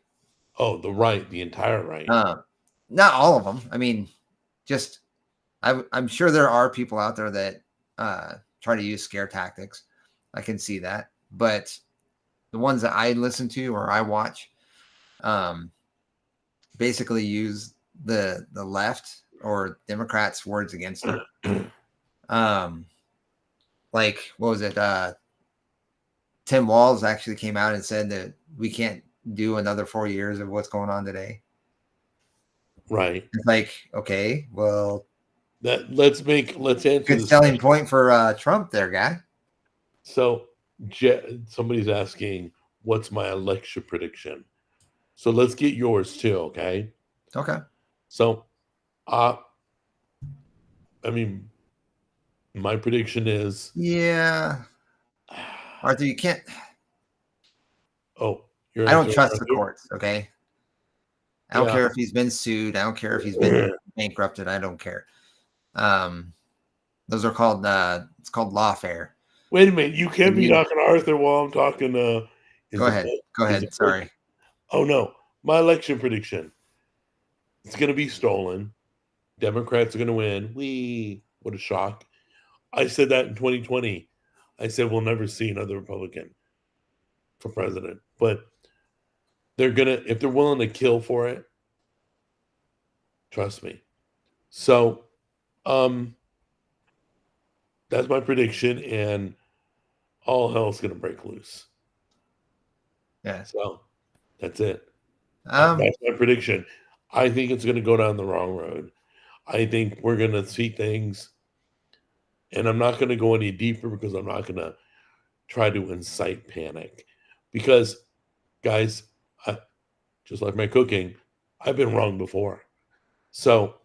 Oh, the right, the entire right. Not all of them. I mean, just I'm sure there are people out there that try to use scare tactics. I can see that, but the ones that I listen to or I watch, basically use the left or Democrats' words against it. Like what was it? Tim Walz actually came out and said that we can't do another 4 years of what's going on today. Right. It's like, okay, well, let's answer good this selling question. point for Trump there, guy. So somebody's asking, what's my election prediction? So let's get yours too, okay? Okay. So, I mean, my prediction is, Yeah, Arthur, you can't. oh, I don't trust the courts. Okay. I don't Yeah. care if he's been sued. I don't care if he's been bankrupted. I don't care. Those are called it's called lawfare. Wait a minute, you can't be You- talking to Arthur while I'm talking. Go ahead. Go ahead. Sorry. Oh no, my election prediction. It's going to be stolen. Democrats are going to win. What a shock. I said that in 2020. I said we'll never see another Republican for president. But they're going to, if they're willing to kill for it, trust me. So, that's my prediction, and all hell's going to break loose. Yeah. So, that's it. Um, That's my prediction. I think it's going to go down the wrong road. I think we're going to see things, and I'm not going to go any deeper because I'm not going to try to incite panic. Because, guys, just like my cooking, I've been wrong before. So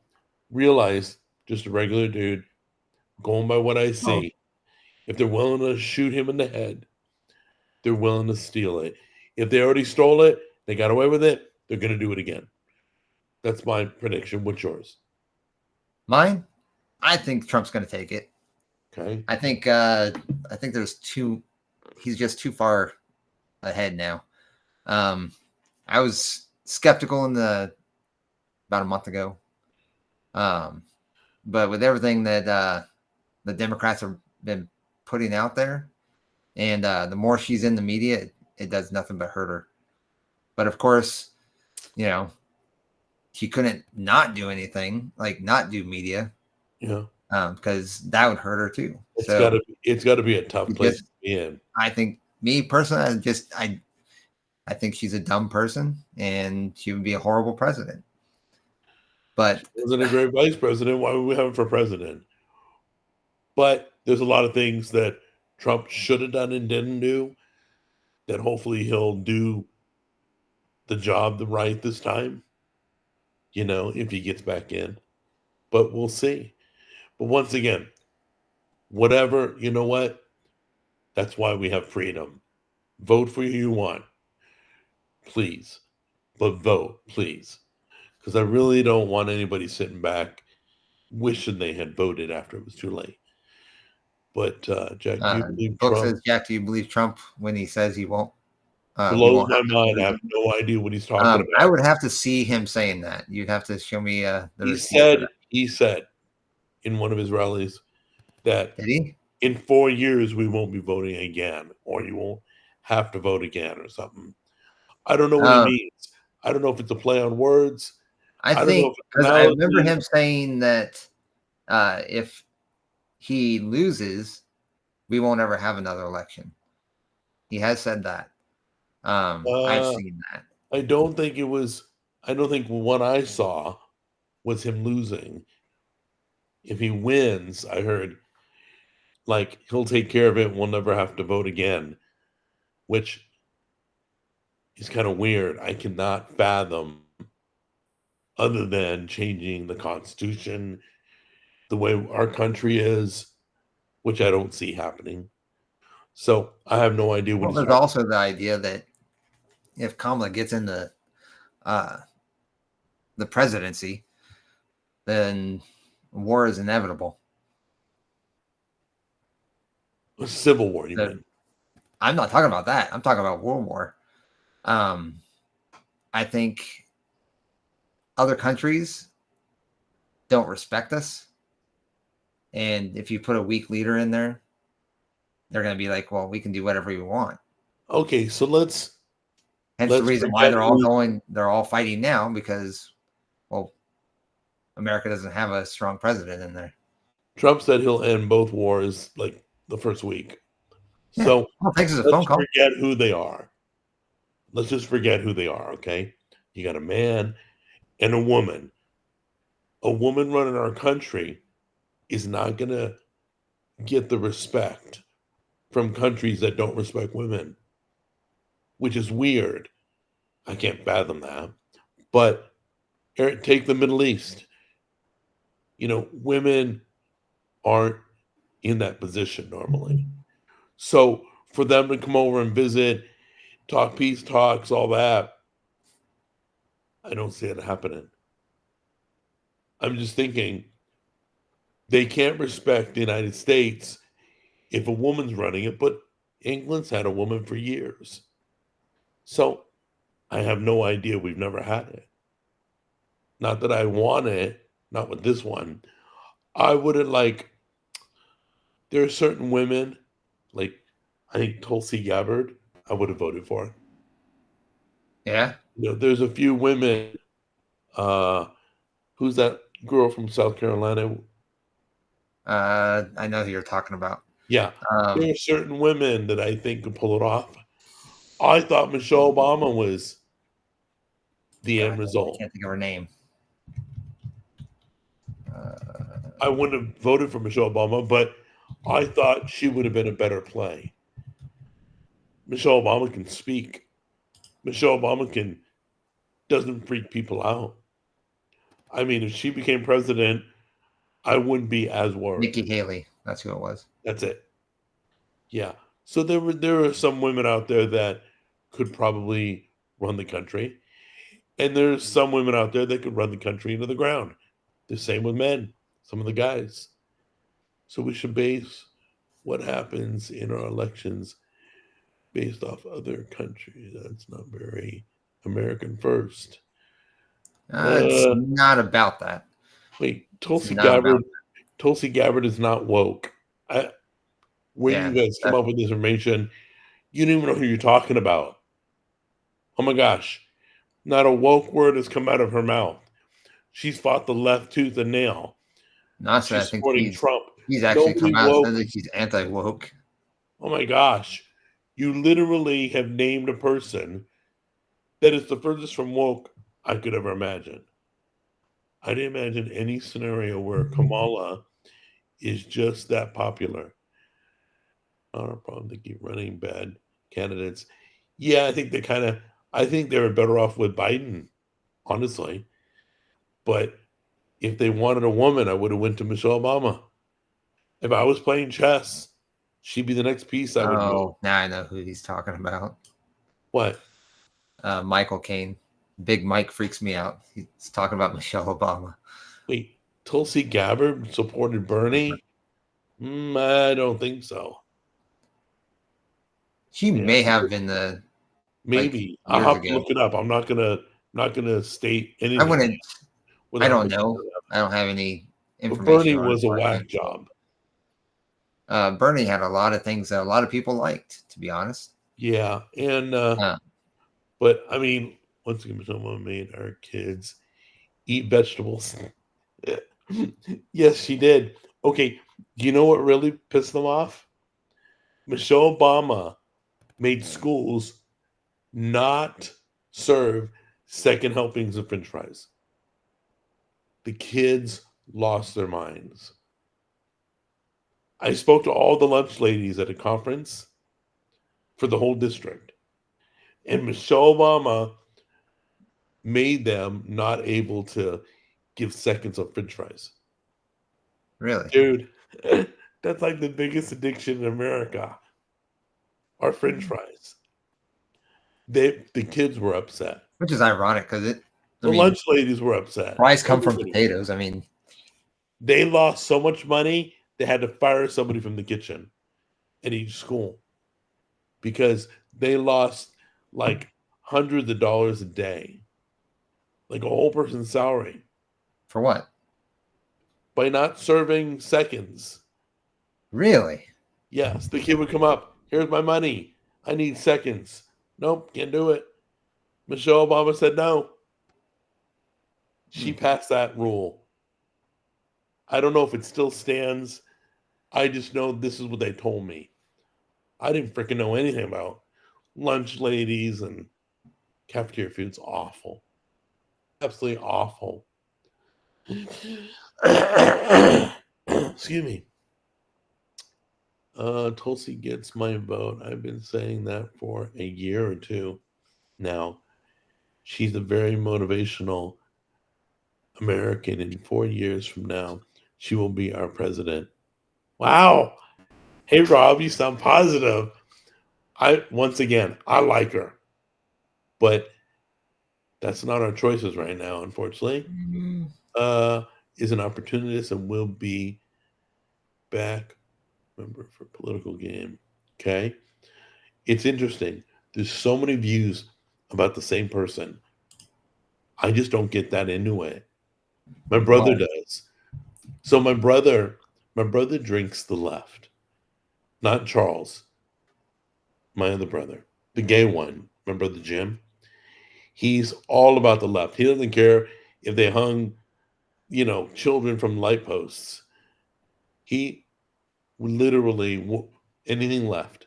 realize, just a regular dude, going by what I see, if they're willing to shoot him in the head, they're willing to steal it. If they already stole it, they got away with it, they're going to do it again. That's my prediction. What's yours? Mine? I think Trump's going to take it. Okay. I think he's just too far ahead now. I was skeptical about a month ago. But with everything that the Democrats have been putting out there, and the more she's in the media, it does nothing but hurt her. But of course, she couldn't not do anything, like not do media. Yeah. Because that would hurt her too. It's got to be a tough place to be in. I think, me personally, I think she's a dumb person, and she would be a horrible president. But she wasn't a great vice president. Why would we have her for president? But there's a lot of things that Trump should have done and didn't do that hopefully he'll do the job right this time, if he gets back in. But we'll see. But once again, whatever, you know what? That's why we have freedom. Vote for who you want, please. But vote, please. Because I really don't want anybody sitting back wishing they had voted after it was too late. But, Jack, do you believe Book Trump? says, Jack, do you believe Trump when he says he won't? Blows my mind. I have no idea what he's talking about. I would have to see him saying that. You'd have to show me the he said in one of his rallies that Did he? in 4 years we won't be voting again, or you won't have to vote again or something. I don't know what he means. I don't know if it's a play on words. I think, because I remember him saying that if he loses, we won't ever have another election. He has said that. I've seen that. I don't think what I saw was him losing. If he wins, I heard, like, he'll take care of it and we'll never have to vote again, which is kind of weird. I cannot fathom, other than changing the Constitution, the way our country is, which I don't see happening. So I have no idea what Well, he's there's talking. also the idea that if Kamala gets into uh, the presidency, then war is inevitable. A civil war, you The- mean? I'm not talking about that. I'm talking about World War. I think other countries don't respect us. And if you put a weak leader in there, they're going to be like, well, we can do whatever we want. Okay, so let's Hence the Let's reason why forget they're all who- they're all fighting now because, well, America doesn't have a strong president in there. Trump said he'll end both wars like the first week. Yeah. So All it takes is a let's phone call. forget who they are. Let's just forget who they are, okay? You got a man and a woman. A woman running our country is not going to get the respect from countries that don't respect women, which is weird. I can't fathom that. But take the Middle East. You know, women aren't in that position normally. So for them to come over and visit, talk peace talks, all that, I don't see it happening. I'm just thinking they can't respect the United States if a woman's running it, but England's had a woman for years. So I have no idea. We've never had it. Not that I want it, not with this one. I wouldn't like, there are certain women, like I think Tulsi Gabbard, I would have voted for. Yeah. You know, there's a few women. Who's that girl from South Carolina? I know who you're talking about. Yeah, there are certain women that I think could pull it off. I thought Michelle Obama was the end I result. can't think of her name. I wouldn't have voted for Michelle Obama, but I thought she would have been a better play. Michelle Obama can speak. Michelle Obama doesn't freak people out. I mean, if she became president, I wouldn't be as worried. Nikki Haley. That's who it was. That's it. Yeah. So there are some women out there that could probably run the country. And there's some women out there that could run the country into the ground. The same with men, some of the guys. So we should base what happens in our elections based off other countries. That's not very American first. It's not about that. Wait, Tulsi not about Gabbard. Tulsi Gabbard is not woke. Where Yeah, you guys come up with this information, you don't even know who you're talking about. Oh my gosh, not a woke word has come out of her mouth. She's fought the left tooth and nail. Not so I She's think supporting Trump. he's actually Nobody come out woke. and said that he's anti-woke. Oh my gosh, you literally have named a person that is the furthest from woke I could ever imagine. I didn't imagine any scenario where Kamala is just that popular. Not a problem. They keep running bad candidates. Yeah, I think they were better off with Biden, honestly. But if they wanted a woman, I would have went to Michelle Obama. If I was playing chess, she'd be the next piece I would move. Now I know who he's talking about. What? Michael Caine. Big Mike freaks me out. He's talking about Michelle Obama. Wait, Tulsi Gabbard supported Bernie? I don't think so. She may have been the. Maybe Like, I'll have years to ago. look it up. I'm not gonna state anything. I wouldn't. without I don't looking know. it up. I don't have any But information. Bernie on was a it. whack job. Bernie had a lot of things that a lot of people liked, to be honest. Yeah, and but I mean, once again, someone made our kids eat vegetables. Yes, she did. Okay, do you know what really pissed them off? Michelle Obama made schools not serve second helpings of French fries. The kids lost their minds. I spoke to all the lunch ladies at a conference for the whole district. And Michelle Obama made them not able to give seconds of French fries. Really? Dude, that's like the biggest addiction in America. Our French fries. The kids were upset. Which is ironic because The lunch ladies were upset. fries come from Everybody. potatoes. I mean, They lost so much money, they had to fire somebody from the kitchen at each school because they lost like hundreds of dollars a day, like a whole person's salary, for what? by not serving seconds. Really? Yes, the kid would come up. Here's my money. I need seconds. Nope, can't do it. Michelle Obama said no. She passed that rule. I don't know if it still stands. I just know this is what they told me. I didn't freaking know anything about lunch ladies and cafeteria food's awful. Absolutely awful. Excuse me. Tulsi gets my vote. I've been saying that for a year or two now. She's a very motivational American. In 4 years from now, she will be our president. Wow. Hey, Rob, you sound positive. I like her. But that's not our choices right now, unfortunately. Is an opportunist and will be back member for political game. Okay. It's interesting. There's so many views about the same person. I just don't get that into it. My brother does. So my brother drinks the left. Not Charles. My other brother. The gay one. My brother Jim. He's all about the left. He doesn't care if they hung, children from light posts. He literally anything left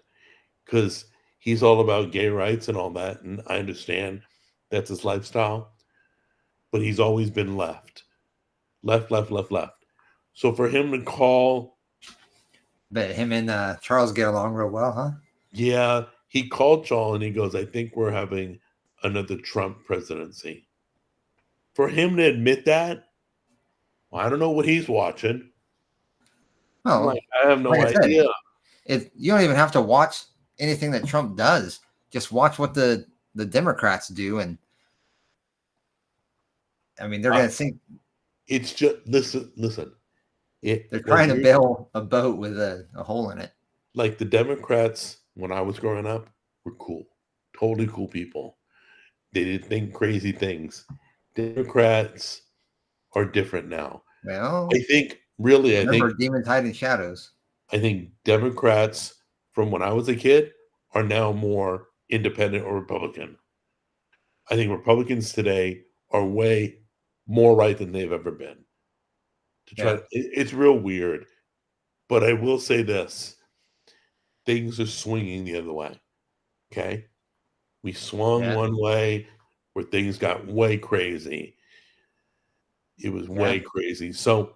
because he's all about gay rights and all that. And I understand that's his lifestyle, but he's always been left. Left. So for him to call. But him and Charles get along real well, huh? Yeah. He called Charles and he goes, I think we're having another Trump presidency. For him to admit that, well, I don't know what he's watching. Oh, I have no idea. You don't even have to watch anything that Trump does. Just watch what the Democrats do, and I mean they're going to think. It's just listen. They're trying to build a boat with a hole in it. Like the Democrats, when I was growing up, were cool, totally cool people. They didn't think crazy things. Democrats are different now. Well, I think demons hide in shadows. I think Democrats from when I was a kid are now more independent or Republican. I think Republicans today are way more right than they've ever been. It's real weird, but I will say this: things are swinging the other way. Okay, we swung one way where things got way crazy. It was way crazy. So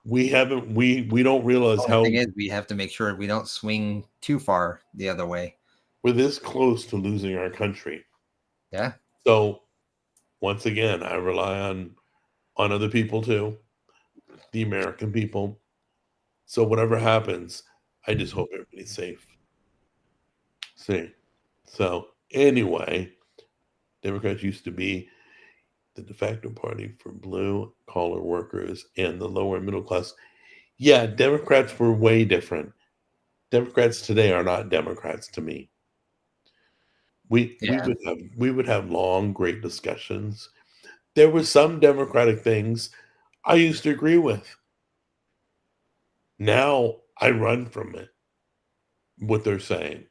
we don't realize how. The thing is, we have to make sure we don't swing too far the other way. We're this close to losing our country. Yeah. So once again, I rely on other people too, the American people. So whatever happens, I just hope everybody's safe. See. So anyway, Democrats used to be the de facto party for blue collar workers and the lower middle class. Yeah, Democrats were way different. Democrats today are not Democrats to me. We would have long, great discussions. There were some Democratic things I used to agree with. Now I run from it. What they're saying.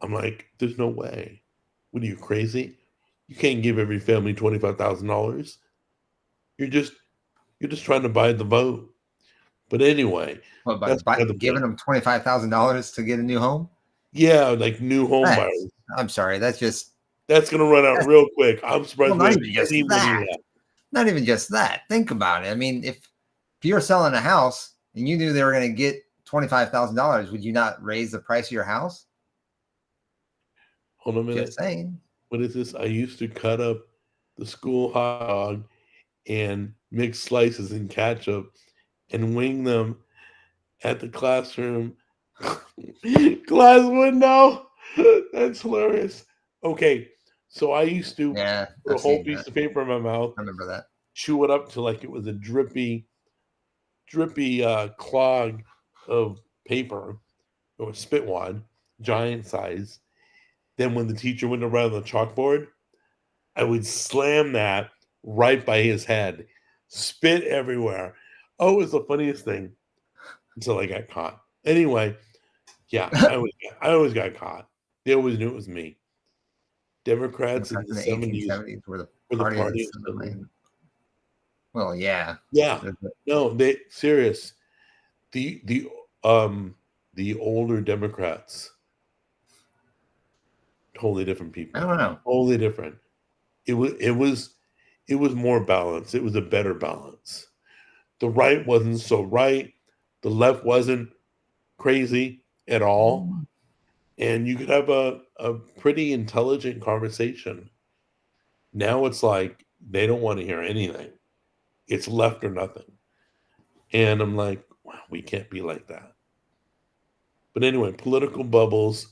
I'm like, there's no way. What are you, crazy? You can't give every family $25,000. You're just trying to buy the vote. But anyway, by giving them $25,000 to get a new home? Yeah, like new home buyers. I'm sorry, that's gonna run out real quick. I'm surprised. Not even just that. Think about it. I mean, if you're selling a house and you knew they were going to get $25,000, would you not raise the price of your house? Hold on a minute. Just saying. What is this? I used to cut up the school hot dog and mix slices and ketchup and wing them at the classroom glass window. That's hilarious. Okay, so I used to Yeah, put a I've whole seen piece that. of paper in my mouth, I remember that. chew it up to like it was a drippy clog of paper or spit wad, giant size. Then when the teacher went around the chalkboard, I would slam that right by his head, spit everywhere. Oh, it was the funniest thing until I got caught. Anyway, yeah, I always got caught. They always knew it was me. Democrats in Democrats the in the 70s 1870s were the were the party of the party of civil civil. man. Well, yeah. Yeah, There's the- no, they serious. The the older Democrats, totally different I people, don't know. totally different. It was more balanced. It was a better balance. The right wasn't so right. The left wasn't crazy at all. And you could have a pretty intelligent conversation. Now it's like they don't want to hear anything. It's left or nothing. And I'm like, wow, we can't be like that. But anyway, political bubbles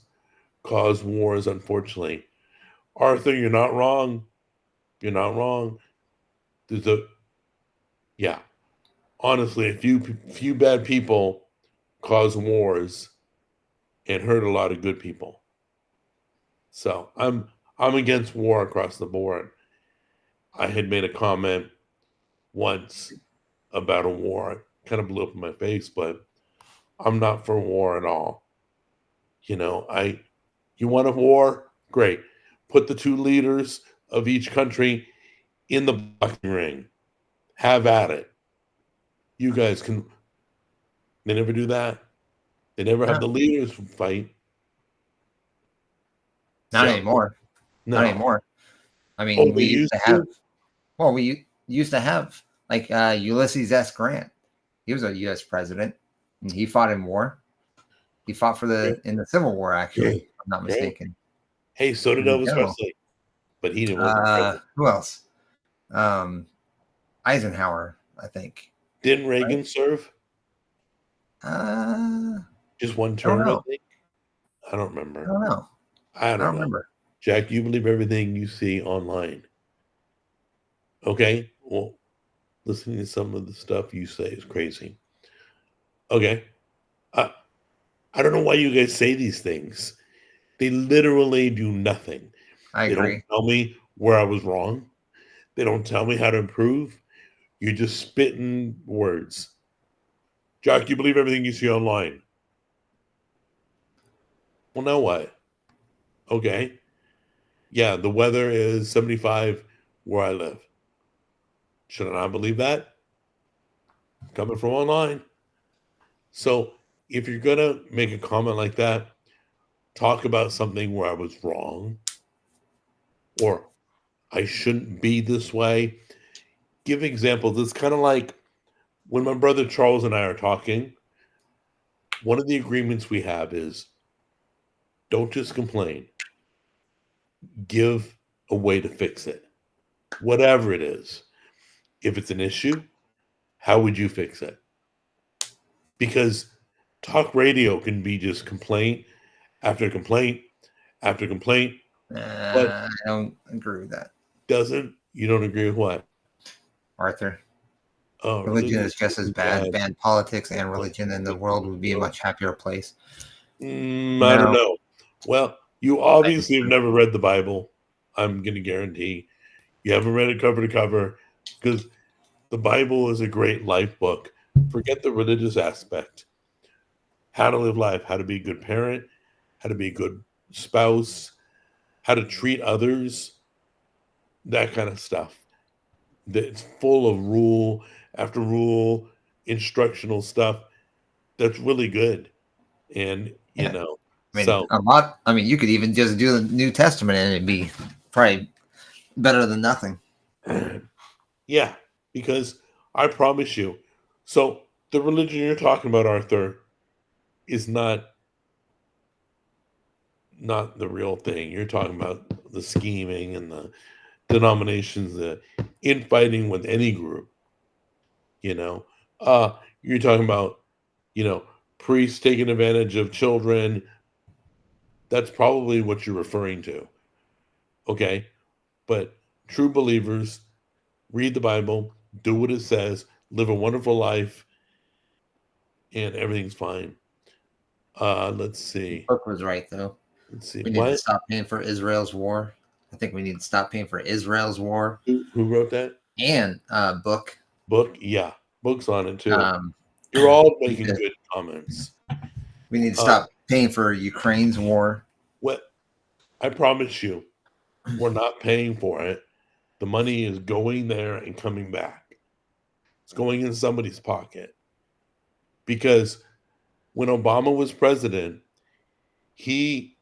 cause wars, unfortunately. Arthur, you're not wrong. You're not wrong. There's yeah. Honestly, a few bad people cause wars and hurt a lot of good people. So I'm against war across the board. I had made a comment once about a war. It kind of blew up in my face, but I'm not for war at all. You know, you want a war? Great. Put the two leaders of each country in the boxing ring. Have at it. You guys can. They never do that. They never have No. the leaders fight. Not So, anymore. No. Not anymore. I mean, Oh, we they used to have. Well, we used to have like Ulysses S. Grant. He was a U.S. president, and he fought in war. He fought for in the Civil War, actually, if I'm not mistaken. Hey, so did There you Elvis go. Presley, but he wasn't president. Who else? Eisenhower, I think. Didn't Reagan serve I just one don't term? I know. think. I don't remember. I don't know. I I don't don't know. remember. Jack, you believe everything you see online. Okay? Well, listening to some of the stuff you say is crazy. Okay. I don't know why you guys say these things. They literally do nothing. I They agree. don't tell me where I was wrong. They don't tell me how to improve. You're just spitting words. Jack, you believe everything you see online. Well, now what? Okay. Yeah, the weather is 75 where I live. Should I not believe that? Coming from online. So if you're going to make a comment like that, talk about something where I was wrong or I shouldn't be this way. Give examples. It's kind of like when my brother Charles and I are talking, one of the agreements we have is don't just complain. Give a way to fix it. Whatever it is. If it's an issue, how would you fix it? Because talk radio can be just complaint after complaint after complaint. I don't agree with that. You don't agree with what? Arthur. Oh, Religion is just as bad. Ban politics and religion, and the world would be a much happier place. I don't know. Well, you obviously have never read the Bible. I'm going to guarantee you haven't read it cover to cover because the Bible is a great life book. Forget the religious aspect. How to live life, how to be a good parent, how to be a good spouse, how to treat others, that kind of stuff. It's full of rule after rule, instructional stuff. That's really good. And, you know, I mean, a lot. I mean, you could even just do the New Testament and it'd be probably better than nothing. Yeah, because I promise you. So the religion you're talking about, Arthur, is not the real thing. You're talking about the scheming and the denominations, the infighting with any group. You know, You're talking about, priests taking advantage of children. That's probably what you're referring to. Okay? But true believers read the Bible, do what it says, live a wonderful life, and everything's fine. Let's see. Book was right though. Let's see. We need to What? stop paying for Israel's war. I think we need to stop paying for Israel's war. Who wrote that? And book. Book? Yeah. Book's on it too. Um, You're all making good comments. we need to stop paying for Ukraine's war. What? I promise you, we're not paying for it. The money is going there and coming back. It's going in somebody's pocket. Because when Obama was president, he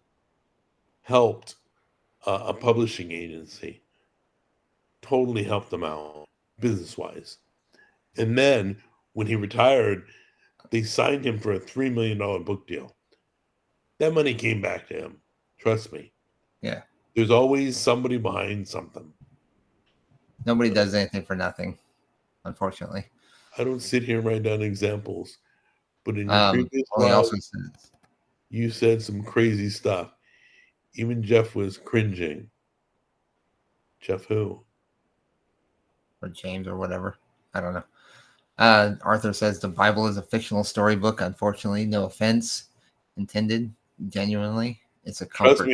helped a publishing agency, totally helped them out business-wise. And then when he retired, they signed him for a $3 million book deal. That money came back to him. Trust me. Yeah. There's always somebody behind something. Nobody does anything for nothing, unfortunately. I don't sit here and write down examples, but in your previous Well, he live, also says, you said some crazy stuff. Even Jeff was cringing. Jeff who? or James or whatever. I don't know. Arthur says the Bible is a fictional storybook. Unfortunately, no offense intended. Genuinely, it's a comfort.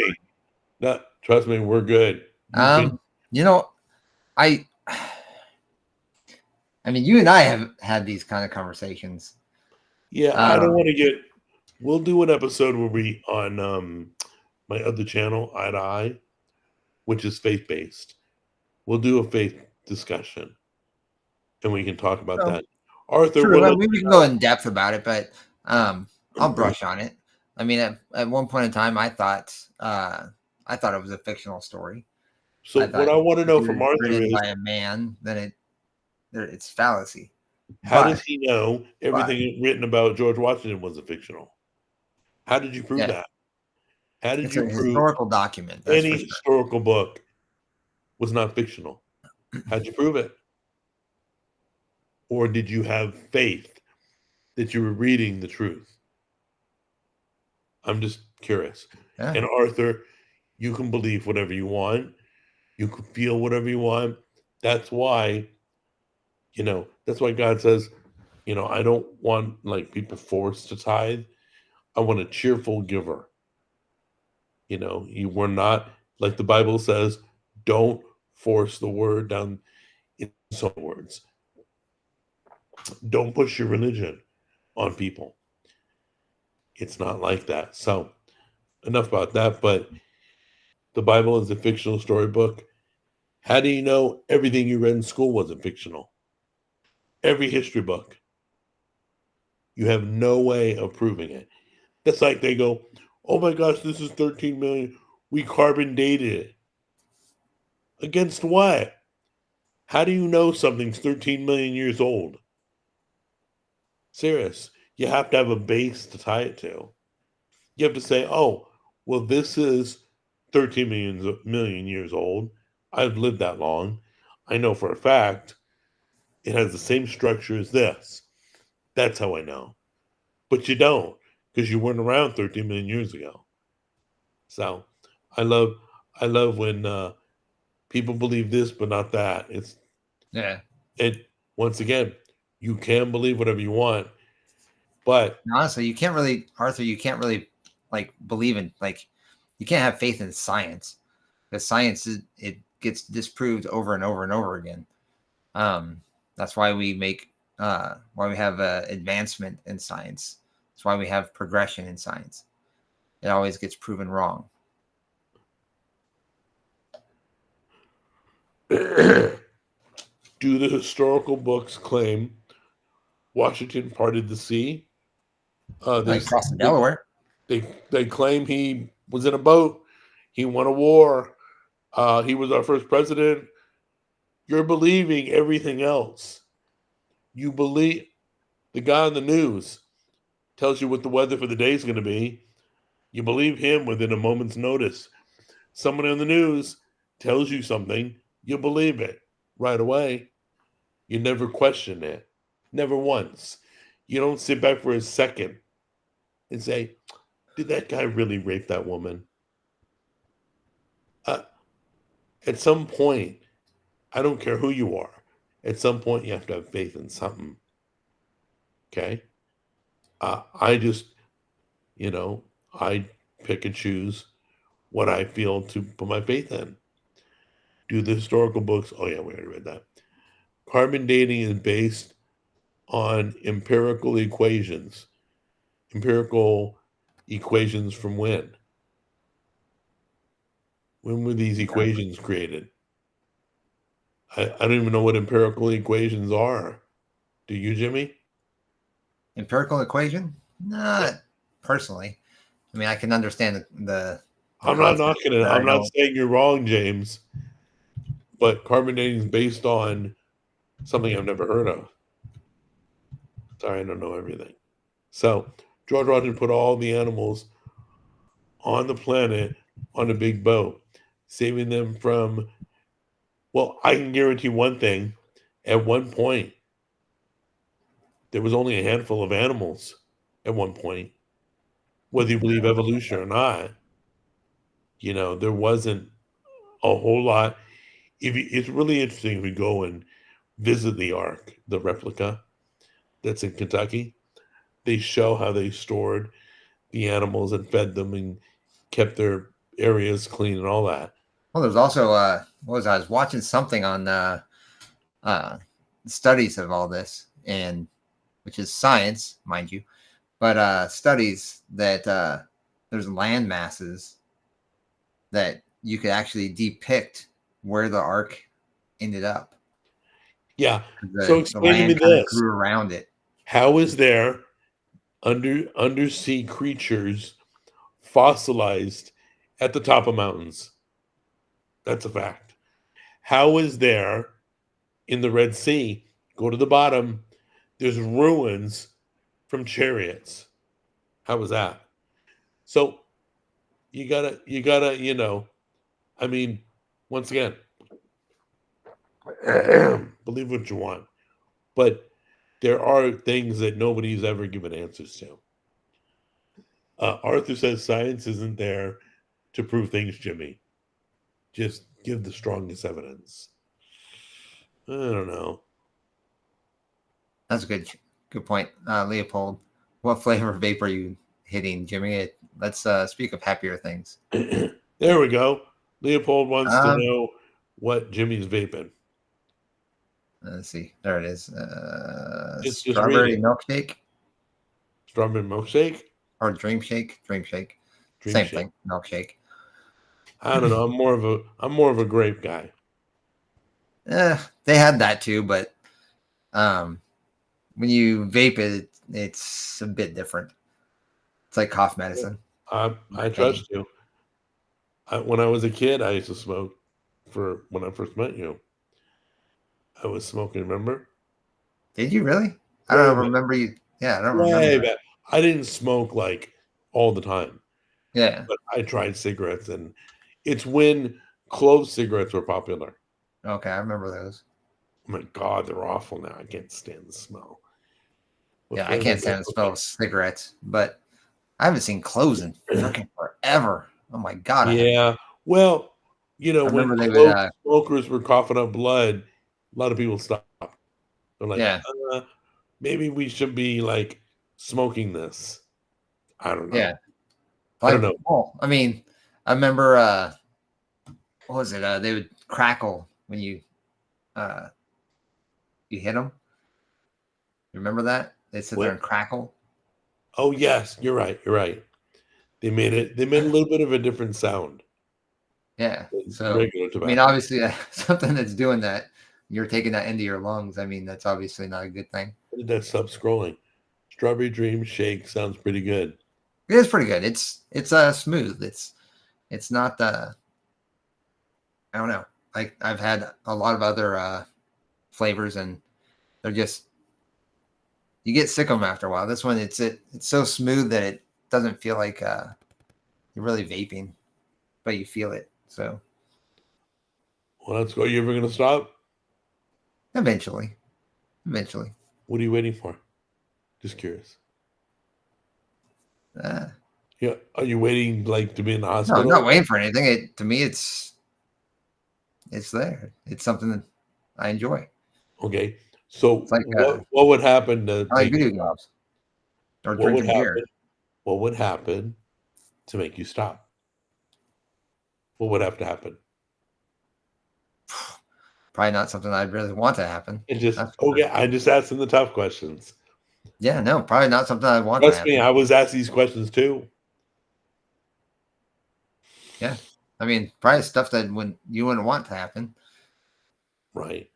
Trust me, we're good. You know, I mean, you and I have had these kind of conversations. Yeah, I don't want to get. We'll do an episode where we on my other channel, Eye to Eye, which is faith based. We'll do a faith discussion, and we can talk about that. Arthur, True, we can go in depth about it, but I'll brush on it. I mean, at one point in time, I thought it was a fictional story. So what I want to know from Arthur written is by a man, then it's fallacy. How does he know everything written about George Washington wasn't fictional? How did you prove that? How did you prove historical document? Any historical book was not fictional? How'd you prove it? Or did you have faith that you were reading the truth? I'm just curious. Yeah. And Arthur, you can believe whatever you want. You can feel whatever you want. That's why, that's why God says, I don't want like people forced to tithe. I want a cheerful giver. You were not, like the Bible says, don't force the word down in some words. Don't push your religion on people. It's not like that. So enough about that, but the Bible is a fictional storybook. How do you know everything you read in school wasn't fictional? Every history book. You have no way of proving it. That's like they go, oh my gosh, this is 13 million. We carbon dated it. Against what? How do you know something's 13 million years old? Serious. You have to have a base to tie it to. You have to say, oh, well, this is 13 million years old. I've lived that long. I know for a fact it has the same structure as this. That's how I know. But you don't, because you weren't around 13 million years ago. So I love when people believe this but not that. Once again, you can believe whatever you want, but honestly, you can't really, Arthur, like believe in, like, you can't have faith in science, because science it gets disproved over and over and over again. That's why we have advancement in science. That's why we have progression in science. It always gets proven wrong. Do the historical books claim Washington parted the sea? They crossed the Delaware. They claim he was in a boat. He won a war. He was our first president. You're believing everything else. You believe the guy on the news tells you what the weather for the day is going to be. You believe him within a moment's notice. Someone on the news tells you something, you believe it right away. You never question it. Never once. You don't sit back for a second and say, did that guy really rape that woman? At some point, I don't care who you are. At some point, you have to have faith in something. Okay? I just, I pick and choose what I feel to put my faith in. Do the historical books. Oh, yeah, we already read that. Carbon dating is based on empirical equations. Empirical equations from when? When were these equations created? I don't even know what empirical equations are. Do you, Jimmy? Empirical equation? Not personally. I mean, I can understand the I'm not concept, knocking it. but I I'm not don't. saying you're wrong, James. But carbon dating is based on something I've never heard of. Sorry, I don't know everything. So George Washington put all the animals on the planet on a big boat, saving them from. Well, I can guarantee one thing. At one point, there was only a handful of animals. At one point, whether you believe evolution or not, there wasn't a whole lot. It's really interesting if we go and visit the Ark, the replica that's in Kentucky. They show how they stored the animals and fed them and kept their areas clean and all that. Well, there's also I was watching something on studies of all this, and which is science, mind you, but studies that there's land masses that you could actually depict where the ark ended up. Yeah. The, so the explain to me land kind of this. grew around it. How is there undersea creatures fossilized at the top of mountains? That's a fact. How is there in the Red Sea, go to the bottom, there's ruins from chariots? How was that? So you gotta, I mean, once again, believe what you want, but there are things that nobody's ever given answers to. Arthur says science isn't there to prove things, Jimmy. Just give the strongest evidence. I don't know. That's a good point, Leopold. What flavor of vape are you hitting, Jimmy? Let's speak of happier things. There we go. Leopold wants to know what Jimmy's vaping. Let's see. There it is. Just Strawberry milkshake. Strawberry milkshake? Or dream shake. Dream shake. Same thing. Milkshake. I don't know. I'm more of a grape guy. They had that too, but when you vape it, it's a bit different. It's like cough medicine. I trust you. When I was a kid, I used to smoke. When I first met you, I was smoking. Remember? Did you really? I don't remember you. Yeah, I don't remember. I didn't smoke like all the time. Yeah, but I tried cigarettes, and it's when clove cigarettes were popular. Okay, I remember those. Oh my God, they're awful now. I can't stand the smell. Yeah, I can't stand the smell of cigarettes, but I haven't seen cloves in freaking forever. Oh my God. Yeah. Well, when clove smokers were coughing up blood, a lot of people stopped. They're like, maybe we should be like smoking this. I don't know. Yeah. I don't know. Well, I mean, I remember, what was it? They would crackle when you hit them. Remember that? They sit there and crackle. Oh yes, you're right. You're right. They made a little bit of a different sound. Yeah. So I mean, obviously, something that's doing that, you're taking that into your lungs. I mean, that's obviously not a good thing. What did that stop scrolling? Strawberry Dream Shake sounds pretty good. It is pretty good. It's smooth. It's not I don't know. Like I've had a lot of other flavors, and they're just, you get sick of them after a while. This one, it's so smooth that it doesn't feel like you're really vaping, but you feel it. So, well, let's go. Are you ever going to stop? Eventually. What are you waiting for? Just curious. Uh, Yeah, are you waiting like to be in the no, hospital? I'm not waiting for anything. To me, it's there. It's something that I enjoy. Okay, so It's like what would happen to I like make video you stop? games or What would drinking beer. happen? What would happen to make you stop? What would have to happen? Probably not something I'd really want to happen. And just That's for sure. I just asking the tough questions. Yeah, no, probably not something I want to Trust me, happen. I was asked these questions too. Yeah, I mean, probably stuff that you wouldn't want to happen. Right.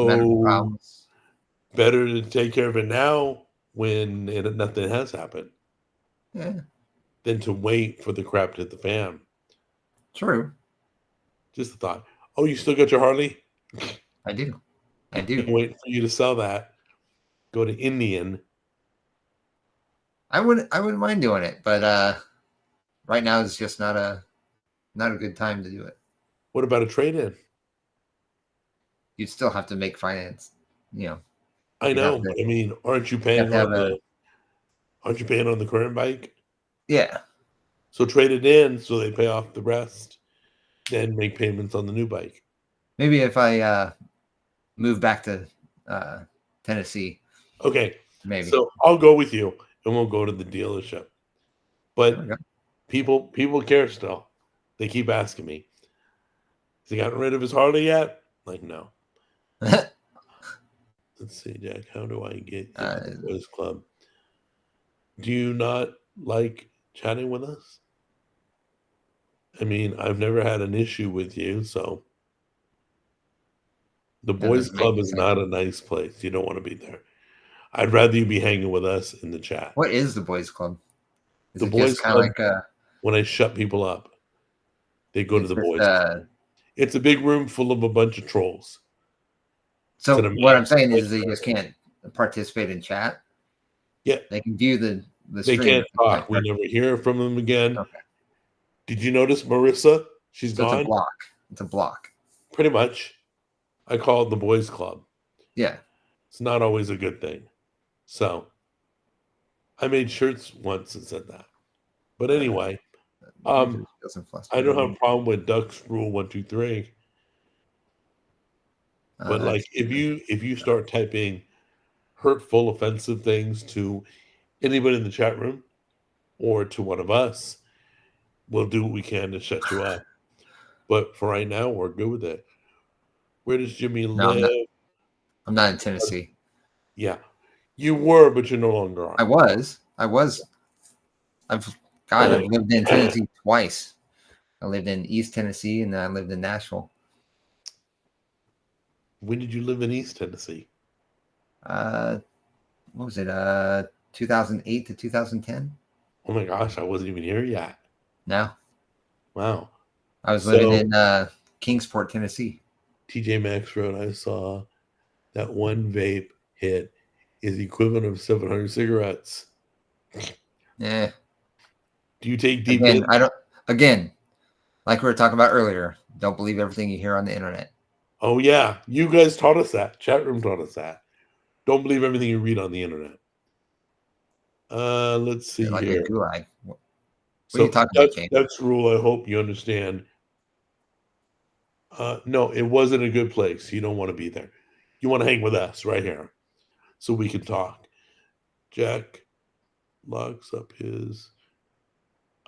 Medical So problems. better to take care of it now when nothing has happened Yeah, than to wait for the crap to hit the fan. true. Just a thought. Oh, you still got your Harley? I do. I'm waiting for you to sell that. Go to Indian. I wouldn't mind doing it, but right now is just not a good time to do it. What about a trade-in? You'd still have to make finance. You know, I you know, have to- but I mean, aren't you paying have on the current bike? yeah. So trade it in so they pay off the rest, then make payments on the new bike. Maybe if I move back to Tennessee, Okay. maybe. So I'll go with you and we'll go to the dealership. But There people care still. They keep asking me, has he gotten rid of his Harley yet? Like, no. we go. Let's see, Jack. How do I get into Uh, the boys club? Do you not like chatting with us? I mean, I've never had an issue with you, so the boys doesn't make club me is sad. not a nice place. You don't want to be there. I'd rather you be hanging with us in the chat. What is the boys club? Is The it boys just kind of club, like when I shut people up, they go to it's the just, boys club. It's a big room full of a bunch of trolls. so It's an what I'm saying amazing is they just can't participate in chat. Yeah. They can view the They stream. can't but talk. We never hear from them again. Okay. Did you notice Marissa? She's So it's a gone. block. It's a block. Pretty much. I call it the boys club. Yeah. It's not always a good thing. So I made shirts once that said that. But anyway, Doesn't fluster I don't have me. a problem with Ducks Rule 1, 2, 3. But like if you start typing hurtful, offensive things to anybody in the chat room or to one of us, we'll do what we can to shut you up. But for right now, we're good with it. Where does Jimmy No, live? I'm not in Tennessee. Yeah. You were, but you no longer are. I was. I've lived in Tennessee twice. I lived in East Tennessee and then I lived in Nashville. When did you live in East Tennessee? What was it? 2008 to 2010? Oh my gosh, I wasn't even here yet. No. Wow. I was living in Kingsport, Tennessee. TJ Maxx Road, I saw that one vape hit is the equivalent of 700 cigarettes. Yeah. Do you take deep in? Again, like we were talking about earlier, don't believe everything you hear on the internet. Oh yeah, you guys taught us that. Chat room taught us that. Don't believe everything you read on the internet. Let's see Like here. a gulag. What are you talking about, James? That's rule. I hope you understand. No, it wasn't a good place. You don't want to be there. You want to hang with us right here, so we can talk. Jack locks up his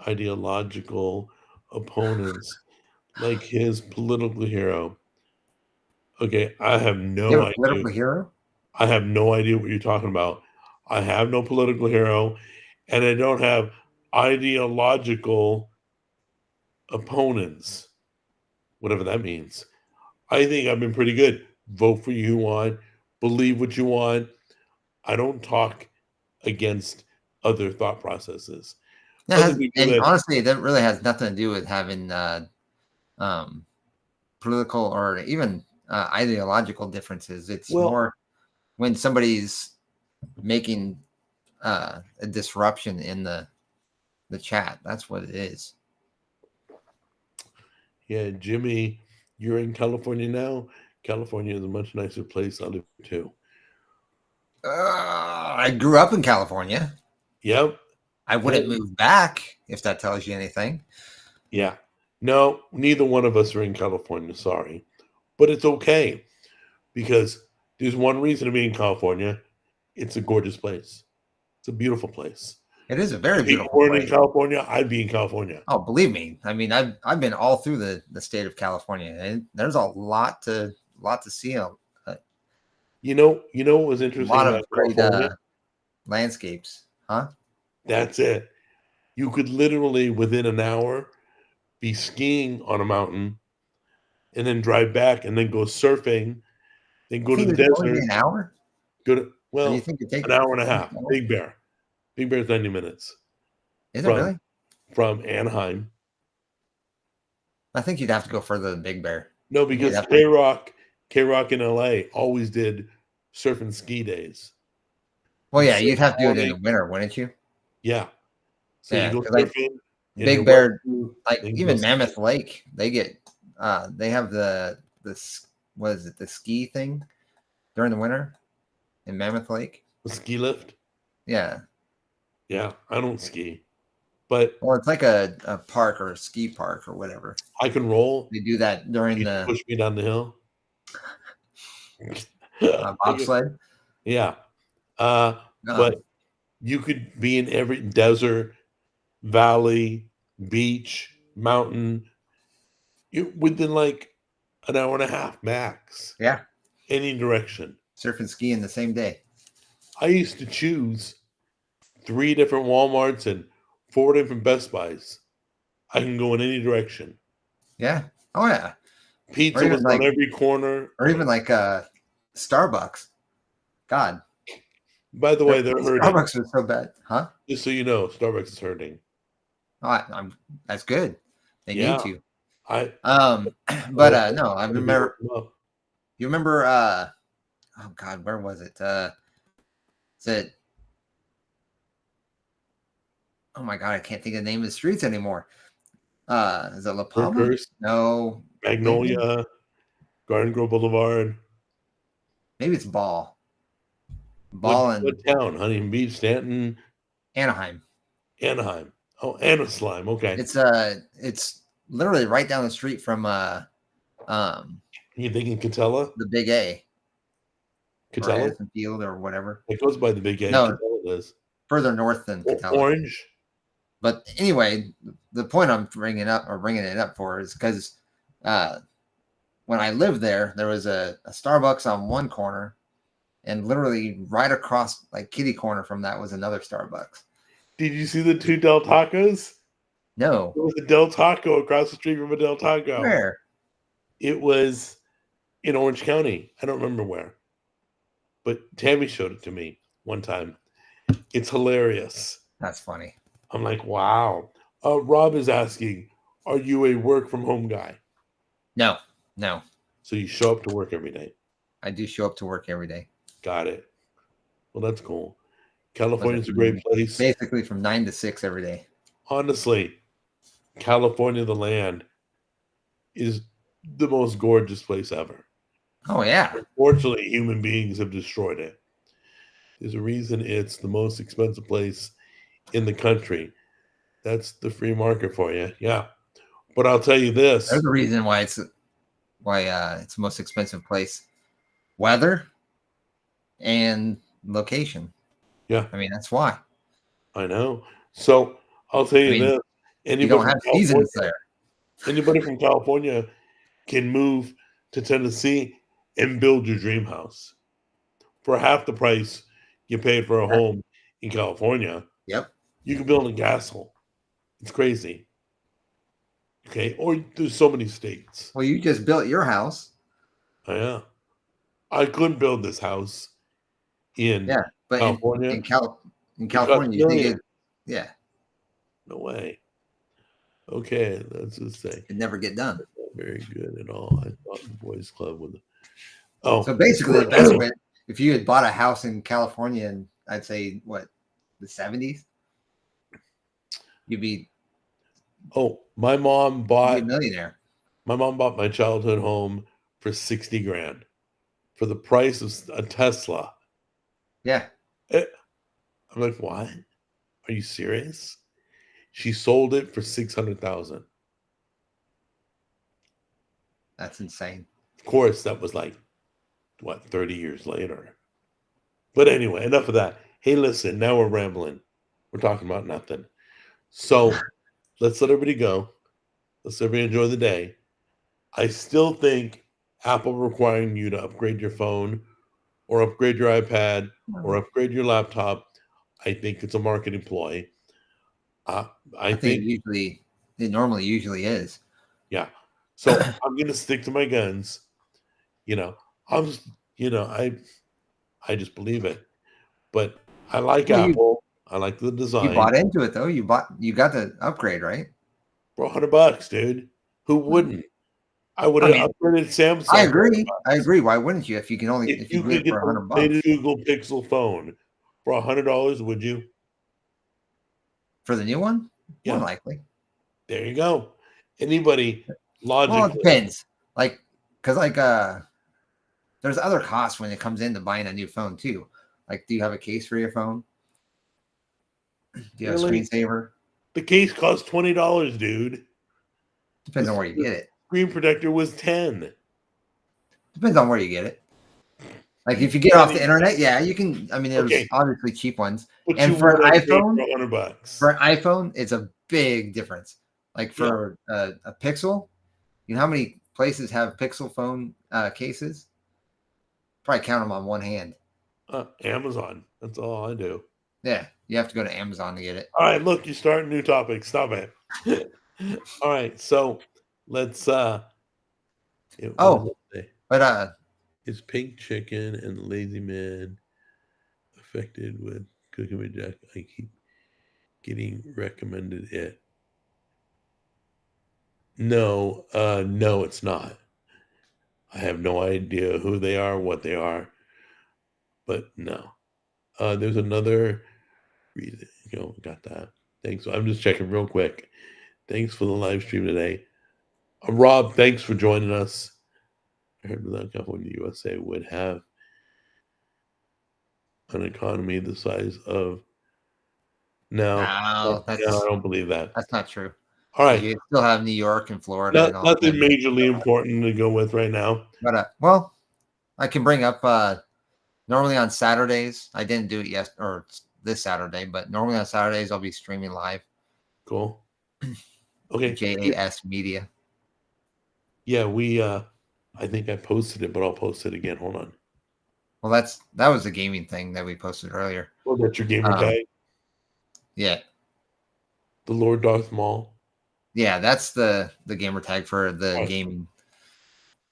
ideological opponents like his political hero. Okay, I have no You have a idea. political hero? I have no idea what you're talking about. I have no political hero, and I don't have ideological opponents, whatever that means. I think I've been pretty good. Vote for you want, believe what you want. I don't talk against other thought processes. Honestly, that really has nothing to do with having political or even ideological differences. It's more when somebody's making a disruption in the chat. That's what it is. Yeah, Jimmy, you're in California now. California is a much nicer place I live too. I grew up in California. Yep. I wouldn't Yeah. move back if that tells you anything. Yeah. No, neither one of us are in California. Sorry. But it's okay because there's one reason to be in California. It's a gorgeous place. It's a beautiful place. It is a very If people beautiful weren't in place. California, I'd be in California. Oh, believe me. I mean, I've been all through the state of California, and there's a lot to see. A You know what was interesting lot about of great California? landscapes, huh? That's it. You could literally within an hour be skiing on a mountain and then drive back and then go surfing, then go to the Think it'd only be desert. an hour? Go to Or do well, you think it'd take an hour and a half. an hour? Big Bear. Big Bear's 90 minutes Is it from really? from Anaheim. I think you'd have to go further than Big Bear. No, You'd because have to- K-Rock in LA always did surf and ski days. Well, yeah, So you'd have to do it in morning- the winter, wouldn't you? Yeah. So Yeah, you go 'cause, like, surfing. in Big your Bear, wetsuit, like then you even go Mammoth Lake, they have the what is it, the ski thing during the winter in Mammoth Lake? ski lift. Yeah. Yeah, I don't ski, but Well, it's like a park or a ski park or whatever. I can roll. They do that during You the push me down the hill. bobsled. Yeah. No. But you could be in every desert, valley, beach, mountain, within like an hour and a half max. Yeah, Any direction. surf and ski in the same day. I used to choose 3 different Walmarts and 4 different Best Buys. I can go in any direction. Yeah. Oh yeah. Pizza even was on like- every corner. Or even like Starbucks. God, By the way, they're hurting. Starbucks was so bad, huh? Just so you know, Starbucks is hurting. Oh, that's good. They Yeah. need to. I But no, I remember. them up. You remember? Oh God, where was it? Is it? Oh my God, I can't think of the name of the streets anymore. Is it La Palma? Burgers, No, Magnolia, Garden Grove Boulevard. maybe it's Ball. Ball What and town? Huntington Beach, Stanton, Anaheim. Anaheim. Oh, Anaslime. Okay. It's literally right down the street from You thinking Catella? the Big A. Or Catella? Edison Field or whatever. It goes by the Big A. No. Catella does. Further north than Catella. Orange. But anyway, the point I'm bringing it up for is because when I lived there, there was a Starbucks on one corner, and literally right across, like kitty corner from that, was another Starbucks. Did you see the 2 Del Tacos? No, There was a Del Taco across the street from a Del Taco. where? It was in Orange County. I don't remember where. But Tammy showed it to me one time. It's hilarious. That's funny. I'm like, wow. Rob is asking, are you a work from home guy? No, So you show up to work every day. I do show up to work every day, Got it. Well, that's cool. California's a great place. basically from 9 to 6 every day. Honestly, California, the land, is the most gorgeous place ever. Oh yeah, Unfortunately, human beings have destroyed it. There's a reason it's the most expensive place in the country. That's the free market for you. Yeah. But I'll tell you this. there's a reason why it's the most expensive place. Weather and location. Yeah. I mean that's why. I know. So I'll tell you I mean, this. You don't have seasons there. Anybody from California can move to Tennessee and build your dream house for half the price you paid for a home in California. Yep. You can build a castle. It's crazy. Okay. Or there's so many states. Well, you just built your house. Oh, yeah. I couldn't build this house in Yeah, but California. in California, you think millions. yeah, No way. Okay, let's just say it'd never get done. not very good at all. I thought the boys' club was. Oh, So basically, the best way, if you had bought a house in California in, I'd say, what, the 70s, you'd be my mom bought a millionaire. my childhood home for 60 grand for the price of a Tesla. Yeah. I'm like, what? Are you serious? She sold it for $600,000. That's insane. Of course, that was like, what, 30 years later. But anyway, enough of that. Hey, listen, now we're rambling. We're talking about nothing. So let's let everybody go. Let's everybody enjoy the day. I still think Apple requiring you to upgrade your phone or upgrade your iPad or upgrade your laptop, I think it's a marketing ploy. I think it normally usually is. Yeah. So I'm gonna stick to my guns. I'm I just believe it. But I like Apple. I like the design. You bought into it though. You got the upgrade, right? For $100, dude. Who wouldn't? I would have upgraded Samsung. I agree. Why wouldn't you? If you can if you get it for $100 a Google Pixel phone for $100, would you? For the new one? Yeah. More likely. There you go. Anybody logically? Well, it depends. There's other costs when it comes into buying a new phone too. Like, do you have a case for your phone? Do you have a screensaver? The case costs $20, dude. Depends on where you get it. Screen protector was $10. Depends on where you get it. Like if you get off the internet, yeah, you can. I mean, there's obviously cheap ones. But and for an iPhone, for an iPhone, it's a big difference. Like for a Pixel, you know how many places have Pixel phone cases? Probably count them on one hand. Amazon. That's all I do. Yeah, you have to go to Amazon to get it. All right, look, you start a new topic. Stop it. All right, so let's. Is Pink Chicken and Lazy Man affected with Cooking with Jack? I keep getting recommended it. No, it's not. I have no idea who they are, what they are, but no. There's another reason. Got that. Thanks. I'm just checking real quick. Thanks for the live stream today. Rob, thanks for joining us. I heard that California, USA would have an economy the size of. No, I don't believe that. That's not true. All right. You still have New York and Florida. Nothing majorly important to go with right now. But I can bring up normally on Saturdays. I didn't do it this Saturday, but normally on Saturdays I'll be streaming live. Cool. Okay. JAS Media. Yeah, we I think I posted it, but I'll post it again. Hold on. Well, that was the gaming thing that we posted earlier. Oh, that's your gamer tag? Yeah. The Lord Darth Maul. Yeah, that's the gamer tag for the gaming.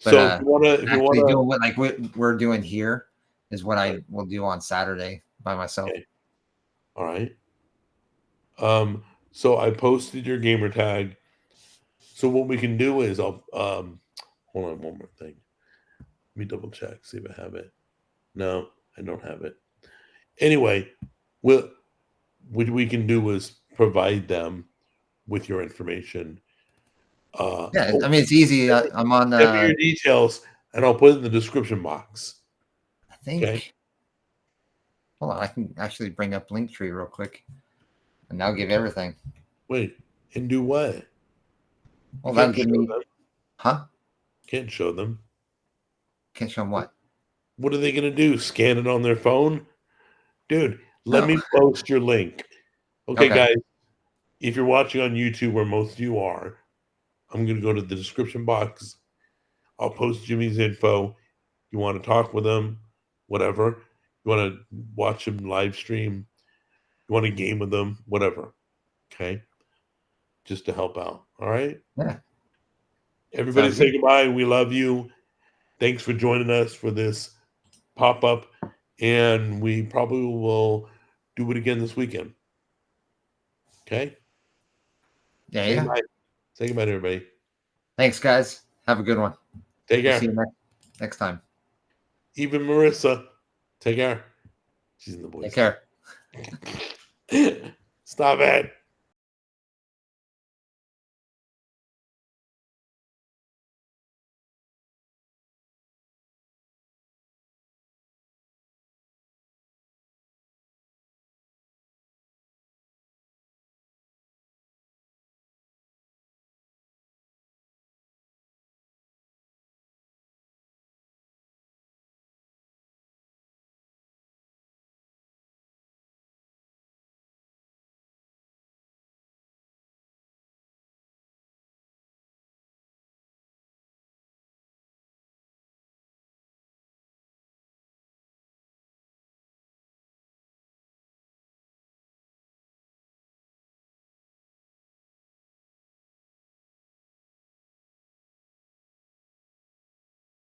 But, so if you want to do what we're doing here is what I will do on Saturday by myself. Okay. All right. So I posted your gamer tag. So what we can do is I'll hold on, one more thing. Let me double check, see if I have it. No, I don't have it. Anyway, what we can do is provide them with your information. I mean, it's easy. I'm on your details, and I'll put it in the description box. I think. Okay. Hold on, I can actually bring up Linktree real quick, and now give everything. Wait, and do what? Well, that'll give me. Huh? Can't show them. Can't show them what? What are they going to do? Scan it on their phone? Dude, let me post your link. Okay, guys, if you're watching on YouTube, where most of you are, I'm going to go to the description box. I'll post Jimmy's info. You want to talk with him, whatever. You want to watch him live stream. You want to game with them, whatever. Okay? Just to help out. All right? Yeah. Everybody say goodbye. We love you. Thanks for joining us for this pop-up. And we probably will do it again this weekend. Okay? Yeah. Say goodbye to everybody. Thanks, guys. Have a good one. Take care. See you next time. Even Marissa. Take care. She's in the boys. Take care. Stop it.